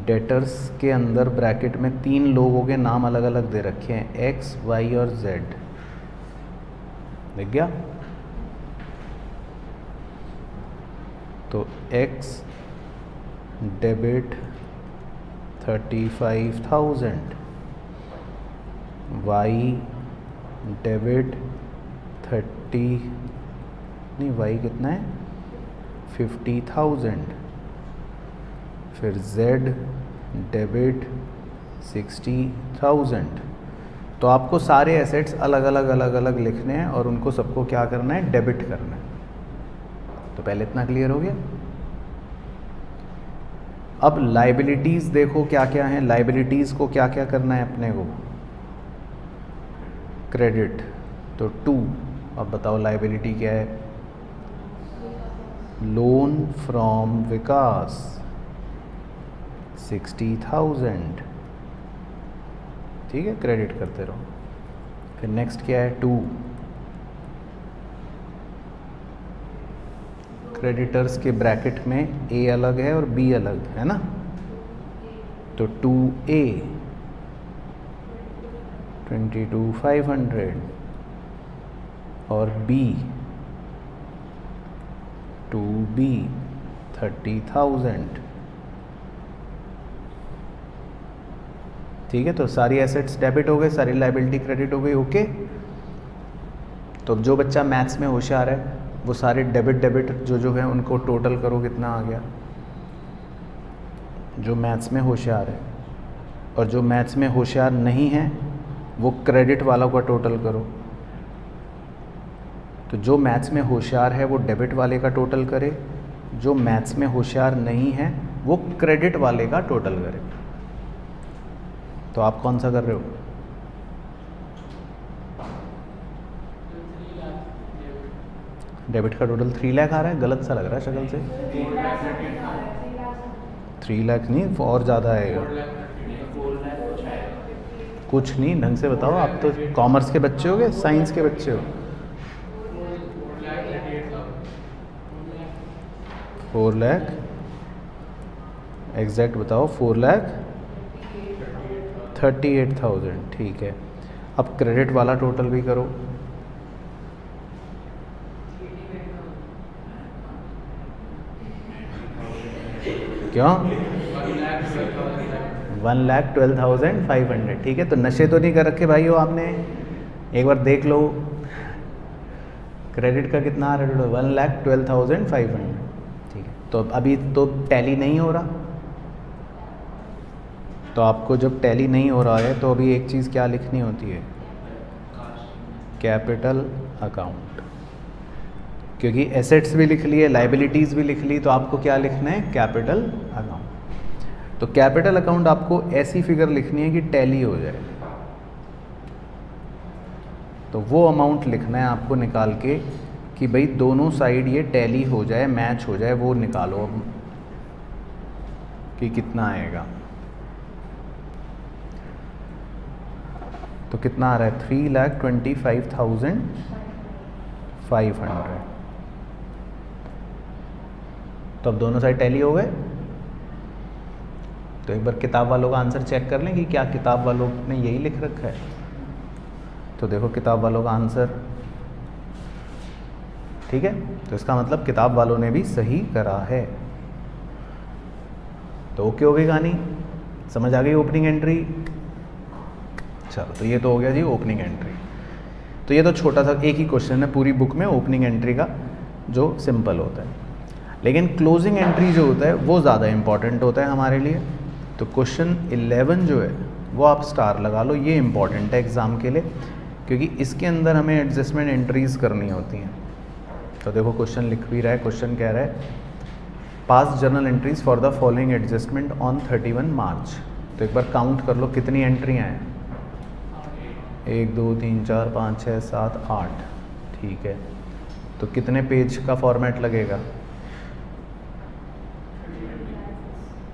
डेटर्स के अंदर ब्रैकेट में 3 लोगों के नाम अलग अलग दे रखे हैं, एक्स, वाई और जेड। देख गया? तो एक्स डेबिट 35,000, वाई डेबिट 30 नहीं, वाई कितना है 50,000, फिर Z डेबिट 60,000। तो आपको सारे एसेट्स अलग अलग लिखने हैं और उनको सबको क्या करना है, डेबिट करना है। तो पहले इतना क्लियर हो गया। अब लाइबिलिटीज़ देखो क्या क्या है। लाइबिलिटीज़ को क्या क्या करना है अपने को, क्रेडिट। तो 2, अब बताओ लाइबिलिटी क्या है, लोन फ्रॉम विकास 60,000। ठीक है, क्रेडिट करते रहो। फिर नेक्स्ट क्या है 2, क्रेडिटर्स के ब्रैकेट में A अलग है और B अलग है ना, तो 2A 22,500 और B 2B 30,000। ठीक है, तो सारी एसेट्स डेबिट हो गए, सारी लाइबिलिटी क्रेडिट हो गई। ओके, तो जो बच्चा मैथ्स में होशियार है वो सारे डेबिट जो है उनको टोटल करो, कितना आ गया। जो मैथ्स में होशियार है और जो मैथ्स में होशियार नहीं है वो क्रेडिट वालों का टोटल करो। तो जो मैथ्स में होशियार है वो डेबिट वाले का टोटल करे, जो मैथ्स में होशियार नहीं है वो क्रेडिट वाले का टोटल करे। तो आप कौन सा कर रहे हो? डेबिट का टोटल 3 लाख आ रहा है, गलत सा लग रहा है शक्ल से। 3 लाख नहीं, और ज़्यादा आएगा। कुछ नहीं, ढंग से बताओ। आप तो कॉमर्स के बच्चे हो गए, साइंस के बच्चे हो। 4 लाख एग्जैक्ट बताओ। 4,38,000। ठीक है, अब क्रेडिट वाला टोटल भी करो। क्यों? 1,12,500। ठीक है, तो नशे तो नहीं कर रखे भाई हो आपने, एक बार देख लो। क्रेडिट का कितना आ रहा है? 1,12,500। ठीक है, तो अभी तो टैली नहीं हो रहा। तो आपको जब टैली नहीं हो रहा है तो अभी एक चीज़ क्या लिखनी होती है, कैपिटल अकाउंट। क्योंकि एसेट्स भी लिख लिए, लाइबिलिटीज़ भी लिख ली, तो आपको क्या लिखना है, कैपिटल अकाउंट। तो कैपिटल अकाउंट आपको ऐसी फिगर लिखनी है कि टैली हो जाए। तो वो अमाउंट लिखना है आपको निकाल के कि भाई दोनों साइड ये टैली हो जाए, मैच हो जाए, वो निकालो अब कि कितना आएगा। तो कितना आ रहा है, 3,25,500। तो अब दोनों साइड टैली हो गए। तो एक बार किताब वालों का आंसर चेक कर लें कि क्या किताब वालों ने यही लिख रखा है। तो देखो किताब वालों का आंसर, ठीक है, तो इसका मतलब किताब वालों ने भी सही करा है। तो ओके हो गई कहानी, समझ आ गई ओपनिंग एंट्री। चलो, तो ये तो हो गया जी ओपनिंग एंट्री। तो ये तो छोटा सा एक ही क्वेश्चन है पूरी बुक में ओपनिंग एंट्री का जो सिंपल होता है, लेकिन क्लोजिंग एंट्री जो होता है वो ज़्यादा इंपॉर्टेंट होता है हमारे लिए। तो क्वेश्चन 11 जो है वो आप स्टार लगा लो, ये इंपॉर्टेंट है एग्ज़ाम के लिए, क्योंकि इसके अंदर हमें एडजस्टमेंट एंट्रीज़ करनी होती हैं। तो देखो क्वेश्चन लिख भी रहा है, क्वेश्चन कह रहा है पास journal entries for the following adjustment on 31 मार्च। तो एक बार काउंट कर लो कितनी एंट्रियाँ हैं, 1 2 3 4 5 6 7 8। ठीक है, तो कितने पेज का फॉर्मेट लगेगा,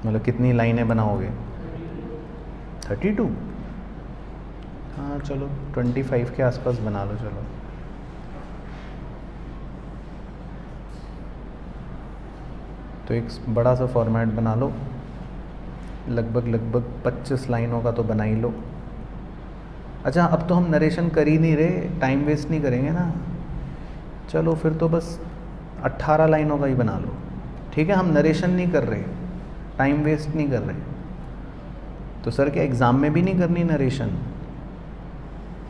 मतलब कितनी लाइनें बनाओगे, 32। हाँ चलो 25 के आसपास बना लो। चलो तो एक बड़ा सा फॉर्मेट बना लो, लगभग 25 लाइनों का तो बना ही लो। अच्छा अब तो हम नरेशन कर ही नहीं रहे, टाइम वेस्ट नहीं करेंगे ना। चलो फिर तो बस 18 लाइनों का ही बना लो, ठीक है। हम नरेशन नहीं कर रहे, टाइम वेस्ट नहीं कर रहे। तो सर क्या एग्ज़ाम में भी नहीं करनी नरेशन?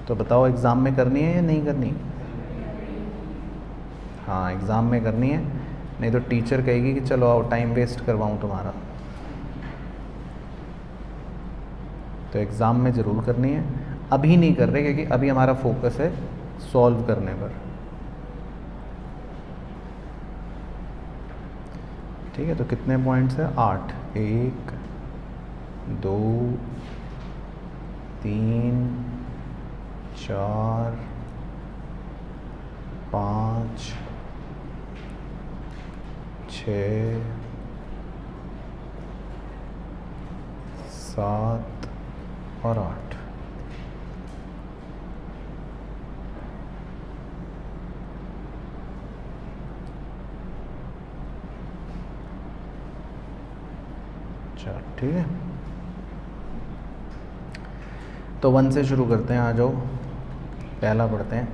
तो बताओ एग्ज़ाम में करनी है या नहीं करनी? हाँ एग्ज़ाम में करनी है, नहीं तो टीचर कहेगी कि चलो आओ टाइम वेस्ट करवाऊँ तुम्हारा। तो एग्ज़ाम में ज़रूर करनी है, अभी नहीं कर रहे क्योंकि अभी हमारा फोकस है सॉल्व करने पर। ठीक है, तो कितने पॉइंट्स है? 8। 1 2 3 4 5 6 7 और 8। चलो ठीक है, तो 1 से शुरू करते हैं। आ जाओ, पहला पढ़ते हैं,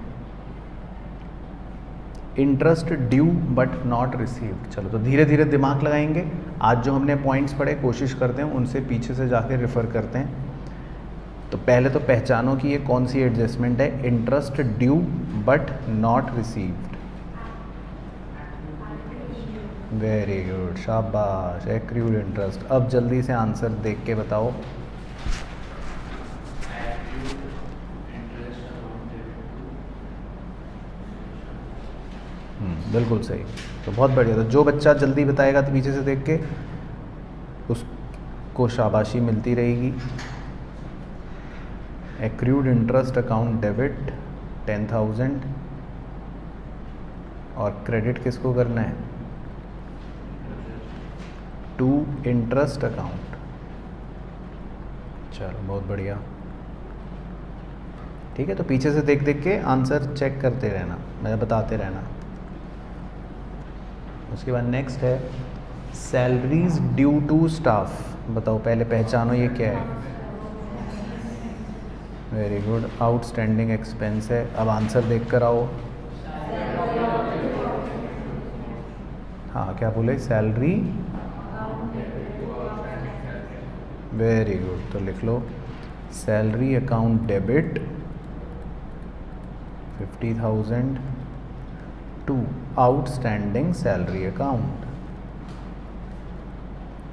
interest due but not received. चलो तो धीरे धीरे दिमाग लगाएंगे। आज जो हमने पॉइंट्स पढ़े कोशिश करते हैं उनसे पीछे से जाके रेफ़र करते हैं। तो पहले तो पहचानो कि ये कौन सी एडजस्टमेंट है, interest due but not received. Very good, शाबाश, एक्रूड इंटरेस्ट। अब जल्दी से आंसर देख के बताओ। बिल्कुल सही, तो बहुत बढ़िया। तो जो बच्चा जल्दी बताएगा तो पीछे से देख के उसको शाबाशी मिलती रहेगी। एक्रूड इंटरेस्ट अकाउंट डेबिट 10,000 और क्रेडिट किसको करना है? To interest account. चलो बहुत बढ़िया, ठीक है। तो पीछे से देख देख के आंसर चेक करते रहना, मैं बताते रहना। उसके बाद नेक्स्ट है सैलरीज ड्यू टू स्टाफ। बताओ पहले पहचानो ये क्या है। वेरी गुड, आउटस्टैंडिंग एक्सपेंस है। अब आंसर देख कर आओ। हाँ क्या बोले? सैलरी। वेरी गुड, तो लिख लो salary account debit 50,000 to outstanding salary account.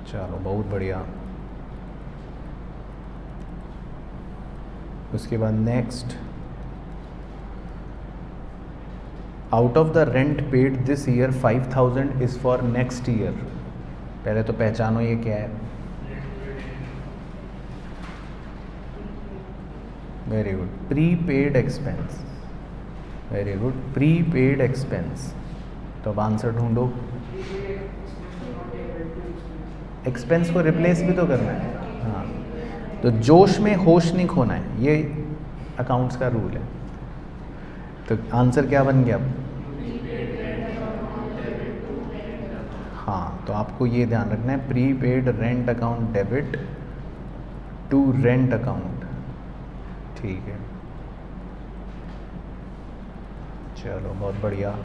चलो बहुत बढ़िया। उसके बाद next, out of the rent paid this year 5,000 is for next year. पहले तो पहचानो ये क्या है। Very good, prepaid expense. Very good, prepaid expense. तो अब आंसर ढूंढो। एक्सपेंस को रिप्लेस भी तो करना है। हाँ, तो जोश में होश नहीं खोना है, ये अकाउंट्स का रूल है। तो आंसर क्या बन गया अब? हाँ, तो आपको ये ध्यान रखना है, prepaid rent account debit to rent account. ठीक है, चलो बहुत बढ़िया।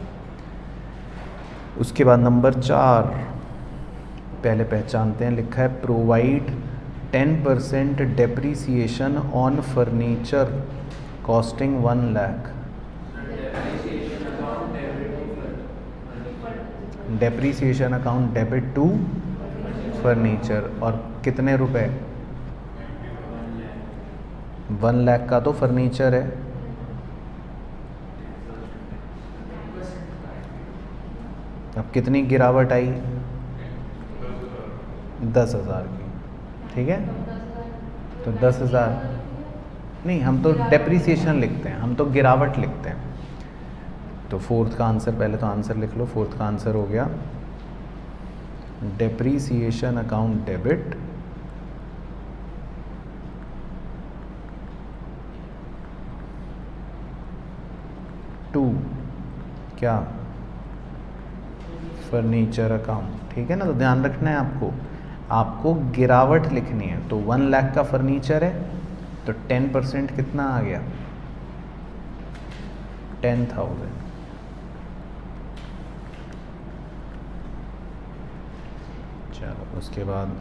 उसके बाद नंबर 4 पहले पहचानते हैं। लिखा है provide 10% depreciation on furniture costing 1 lakh. Depreciation account debit to furniture, और कितने रुपए? 1 लाख का तो फर्नीचर है। अब कितनी गिरावट आई? 10,000 की। ठीक है, तो 10,000 नहीं, हम तो डेप्रीसिएशन लिखते हैं, हम तो गिरावट लिखते हैं। तो फोर्थ का आंसर, पहले तो आंसर लिख लो। फोर्थ का आंसर हो गया डेप्रीसिएशन अकाउंट डेबिट क्या, फर्नीचर अकाउंट, ठीक है ना। तो ध्यान रखना है आपको गिरावट लिखनी है। तो 1 लाख का फर्नीचर है तो 10% कितना आ गया, 10,000। चलो उसके बाद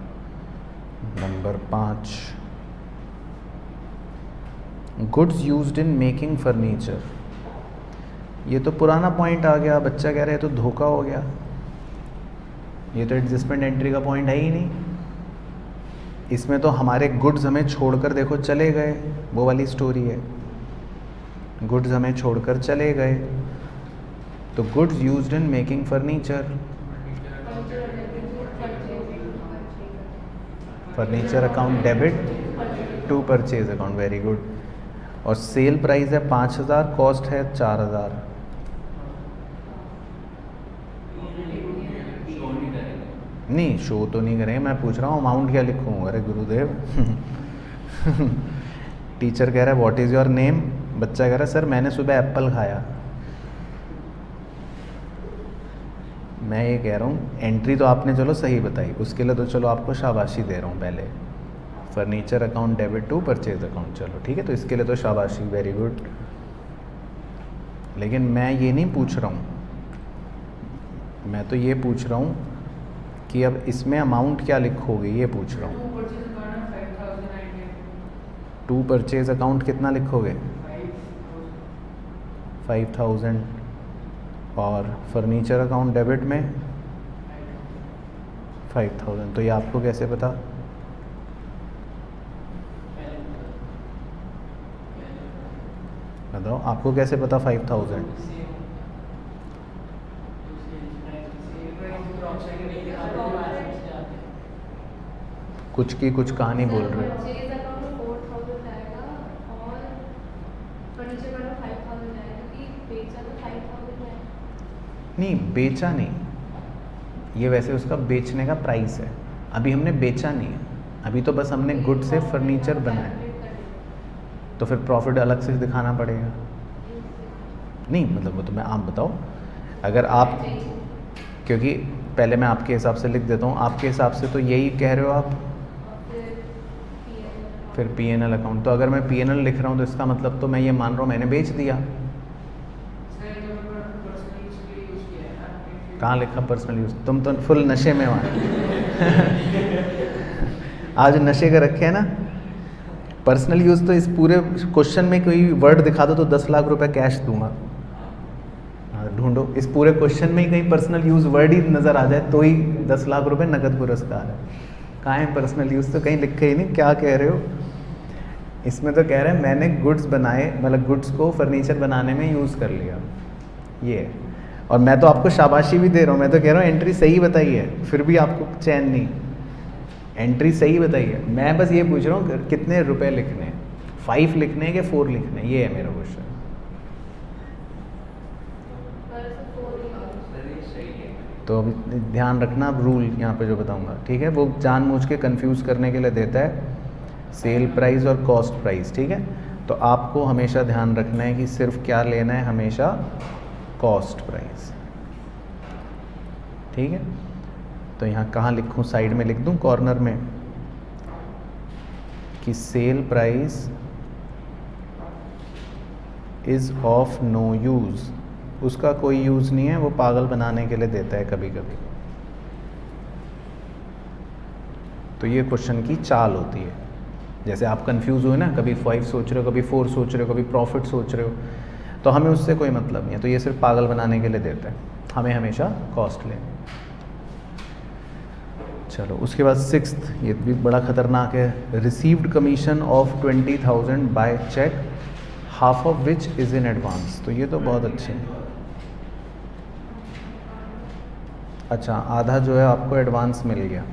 number 5, goods used in making furniture. ये तो पुराना पॉइंट आ गया, बच्चा कह रहे हैं तो धोखा हो गया, ये तो एडजस्टमेंट एंट्री का पॉइंट है ही नहीं। इसमें तो हमारे गुड्स हमें छोड़कर देखो चले गए, वो वाली स्टोरी है, गुड्स हमें छोड़कर चले गए। तो goods used in making furniture, furniture account debit to purchase account, very good. और सेल प्राइस है 5,000, कॉस्ट है 4,000। नहीं शो तो नहीं करेंगे, मैं पूछ रहा हूँ अमाउंट क्या लिखूँ। अरे गुरुदेव टीचर कह रहा है व्हाट इज़ योर नेम, बच्चा कह रहा है सर मैंने सुबह एप्पल खाया। मैं ये कह रहा हूँ एंट्री तो आपने चलो सही बताई, उसके लिए तो चलो आपको शाबाशी दे रहा हूँ पहले। Furniture account debit to purchase account, चलो ठीक है, तो इसके लिए तो शाबाशी, वेरी गुड। लेकिन मैं ये नहीं पूछ रहा हूँ, मैं तो ये पूछ रहा हूँ कि अब इसमें अमाउंट क्या लिखोगे, ये पूछ रहा हूँ। टू परचेज अकाउंट कितना लिखोगे, 5,000। और फर्नीचर अकाउंट डेबिट में 5,000। तो ये आपको कैसे पता, बताओ आपको कैसे पता 5,000? कुछ की कुछ कहानी बोल रहे हो। नहीं बेचा नहीं, ये वैसे उसका बेचने का प्राइस है, अभी हमने बेचा नहीं है, अभी तो बस हमने गुड से फर्नीचर बनाया, तो फिर प्रॉफिट अलग से दिखाना पड़ेगा। नहीं मतलब वो तो मैं, आप बताओ अगर आप, क्योंकि पहले मैं आपके हिसाब से लिख देता हूँ, आपके हिसाब से तो यही कह रहे हो आप, फिर P&L अकाउंट। तो अगर मैं P&L लिख रहा हूँ तो इसका मतलब तो मैं ये मान रहा हूँ मैंने बेच दिया। कहाँ लिखा पर्सनल यूज़, तुम तो फुल नशे में वहाँ आज नशे का रखे है ना। पर्सनल यूज़ तो इस पूरे क्वेश्चन में कोई वर्ड दिखा दो तो 10 लाख रुपए कैश दूंगा। ढूंढो इस पूरे क्वेश्चन में ही कहीं पर्सनल यूज़ वर्ड ही नज़र आ जाए तो ही 10 लाख रुपए नगद पुरस्कार है। कहाँ है पर्सनल यूज़, तो कहीं लिखे ही नहीं, क्या कह रहे हो। इसमें तो कह रहे हैं मैंने गुड्स बनाए, मतलब गुड्स को फर्नीचर बनाने में यूज़ कर लिया, ये है। और मैं तो आपको शाबाशी भी दे रहा हूँ, मैं तो कह रहा हूँ एंट्री सही बताई है, फिर भी आपको चैन नहीं। एंट्री सही बताई है, मैं बस ये पूछ रहा हूँ कितने रुपए लिखने हैं, 5 लिखने हैं कि 4 लिखने हैं, ये है मेरा क्वेश्चन। तो अब ध्यान रखना, अब रूल यहाँ पे जो बताऊँगा ठीक है, वो जानबूझ के कंफ्यूज करने के लिए देता है सेल प्राइस और कॉस्ट प्राइस, ठीक है। तो आपको हमेशा ध्यान रखना है कि सिर्फ क्या लेना है, हमेशा कॉस्ट प्राइस, ठीक है। तो यहाँ कहाँ लिखूँ, साइड में लिख दूँ कॉर्नर में कि sale price is of no use, उसका कोई यूज़ नहीं है, वो पागल बनाने के लिए देता है कभी कभी। तो ये क्वेश्चन की चाल होती है, जैसे आप कंफ्यूज हुए ना, कभी 5 सोच रहे हो, कभी 4 सोच रहे हो, कभी प्रॉफिट सोच रहे हो, तो हमें उससे कोई मतलब नहीं है, तो ये सिर्फ पागल बनाने के लिए देता है, हमें हमेशा कॉस्ट लेनी। चलो उसके बाद 6th, ये भी बड़ा ख़तरनाक है, received commission of 20,000 by cheque, half of which is in advance. तो ये तो बहुत अच्छे हैं। अच्छा आधा जो है आपको एडवांस मिल गया,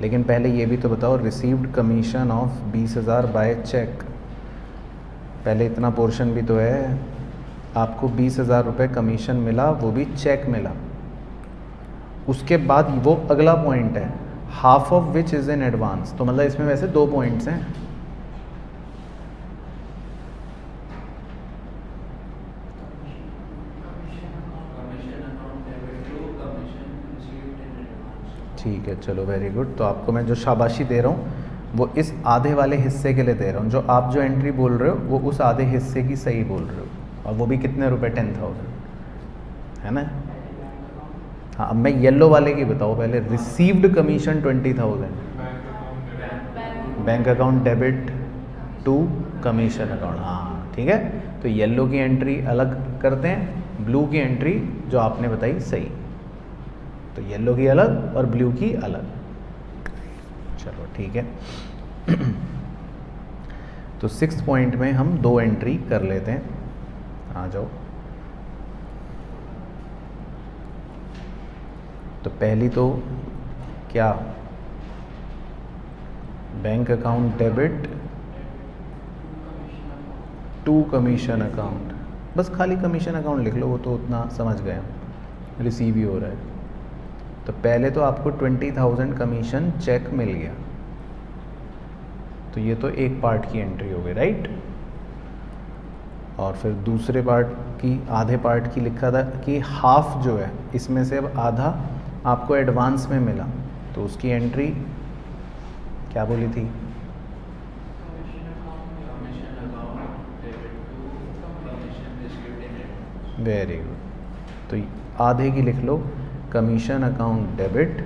लेकिन पहले ये भी तो बताओ, received commission of 20,000 by cheque, पहले इतना पोर्शन भी तो है, आपको 20,000 रुपये कमीशन मिला, वो भी चेक मिला। उसके बाद वो अगला पॉइंट है, half of which is in advance. तो मतलब इसमें वैसे 2 पॉइंट्स हैं, ठीक है, चलो वेरी गुड। तो आपको मैं जो शाबाशी दे रहा हूँ वो इस आधे वाले हिस्से के लिए दे रहा हूँ, जो आप जो एंट्री बोल रहे हो वो उस आधे हिस्से की सही बोल रहे हो, और वो भी कितने रुपए, 10,000 है ना। हाँ, अब मैं येलो वाले की बताओ पहले। Received commission 20,000, bank account debit to commission account. हाँ ठीक है, तो येलो की एंट्री अलग करते हैं, ब्लू की एंट्री जो आपने बताई सही, तो येलो की अलग और ब्लू की अलग। चलो ठीक है। तो 6 पॉइंट में हम 2 एंट्री कर लेते हैं, आ जाओ। तो पहली तो क्या, bank account debit to commission account, बस खाली कमीशन अकाउंट लिख लो, वो तो उतना समझ गए हम, रिसीव ही हो रहा है। तो पहले तो आपको 20,000 कमीशन चेक मिल गया, तो ये तो एक पार्ट की एंट्री हो गई, राइट। और फिर दूसरे पार्ट की, आधे पार्ट की लिखा था कि हाफ जो है इसमें से अब आधा आपको एडवांस में मिला, तो उसकी एंट्री क्या बोली थी, वेरी गुड। तो आधे की लिख लो, commission account debit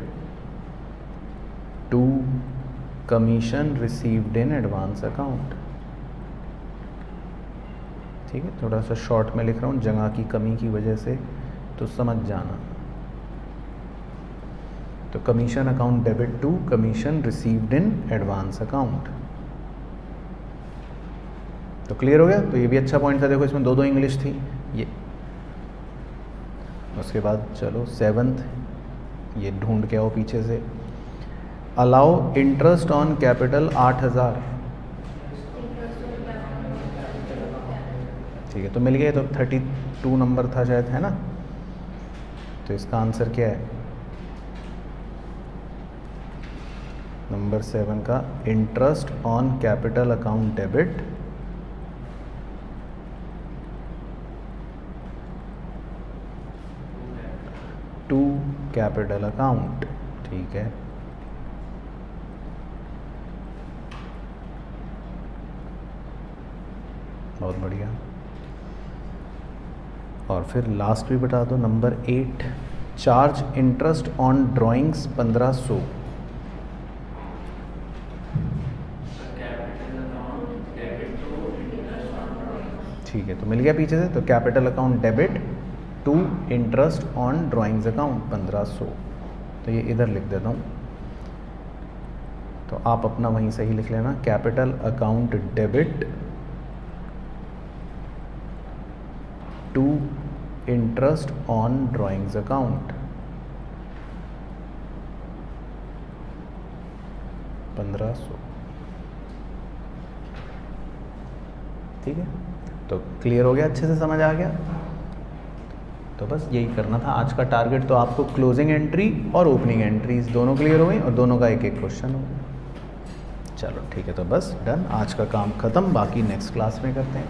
to commission received in advance account. ठीक है, थोड़ा सा शॉर्ट में लिख रहा हूँ जगह की कमी की वजह से, तो समझ जाना। तो commission account debit to commission received in advance account. तो क्लियर हो गया। तो ये भी अच्छा पॉइंट था, देखो इसमें 2 इंग्लिश थी ये। उसके बाद चलो 7th, ये ढूंढ के आओ पीछे से। Allow interest on capital 8,000। ठीक है, तो मिल गया। तो 32 नंबर था शायद, है ना। तो इसका आंसर क्या है, नंबर 7 का interest on capital account debit to capital account. ठीक है, बहुत बढ़िया। और फिर लास्ट भी बता दो, number 8, charge interest on drawings 1500। ठीक है, तो मिल गया पीछे से। तो capital account debit to interest on drawings account 1500। तो ये इधर लिख देता हूँ, तो आप अपना वहीं सही लिख लेना, capital account debit to interest on drawings account 1500। ठीक है, तो क्लियर हो गया, अच्छे से समझ आ गया। तो बस यही करना था आज का टारगेट। तो आपको क्लोजिंग एंट्री और ओपनिंग एंट्रीज दोनों क्लियर हो गई, और दोनों का एक एक क्वेश्चन हो गया। चलो ठीक है, तो बस डन, आज का काम ख़त्म, बाकी नेक्स्ट क्लास में करते हैं।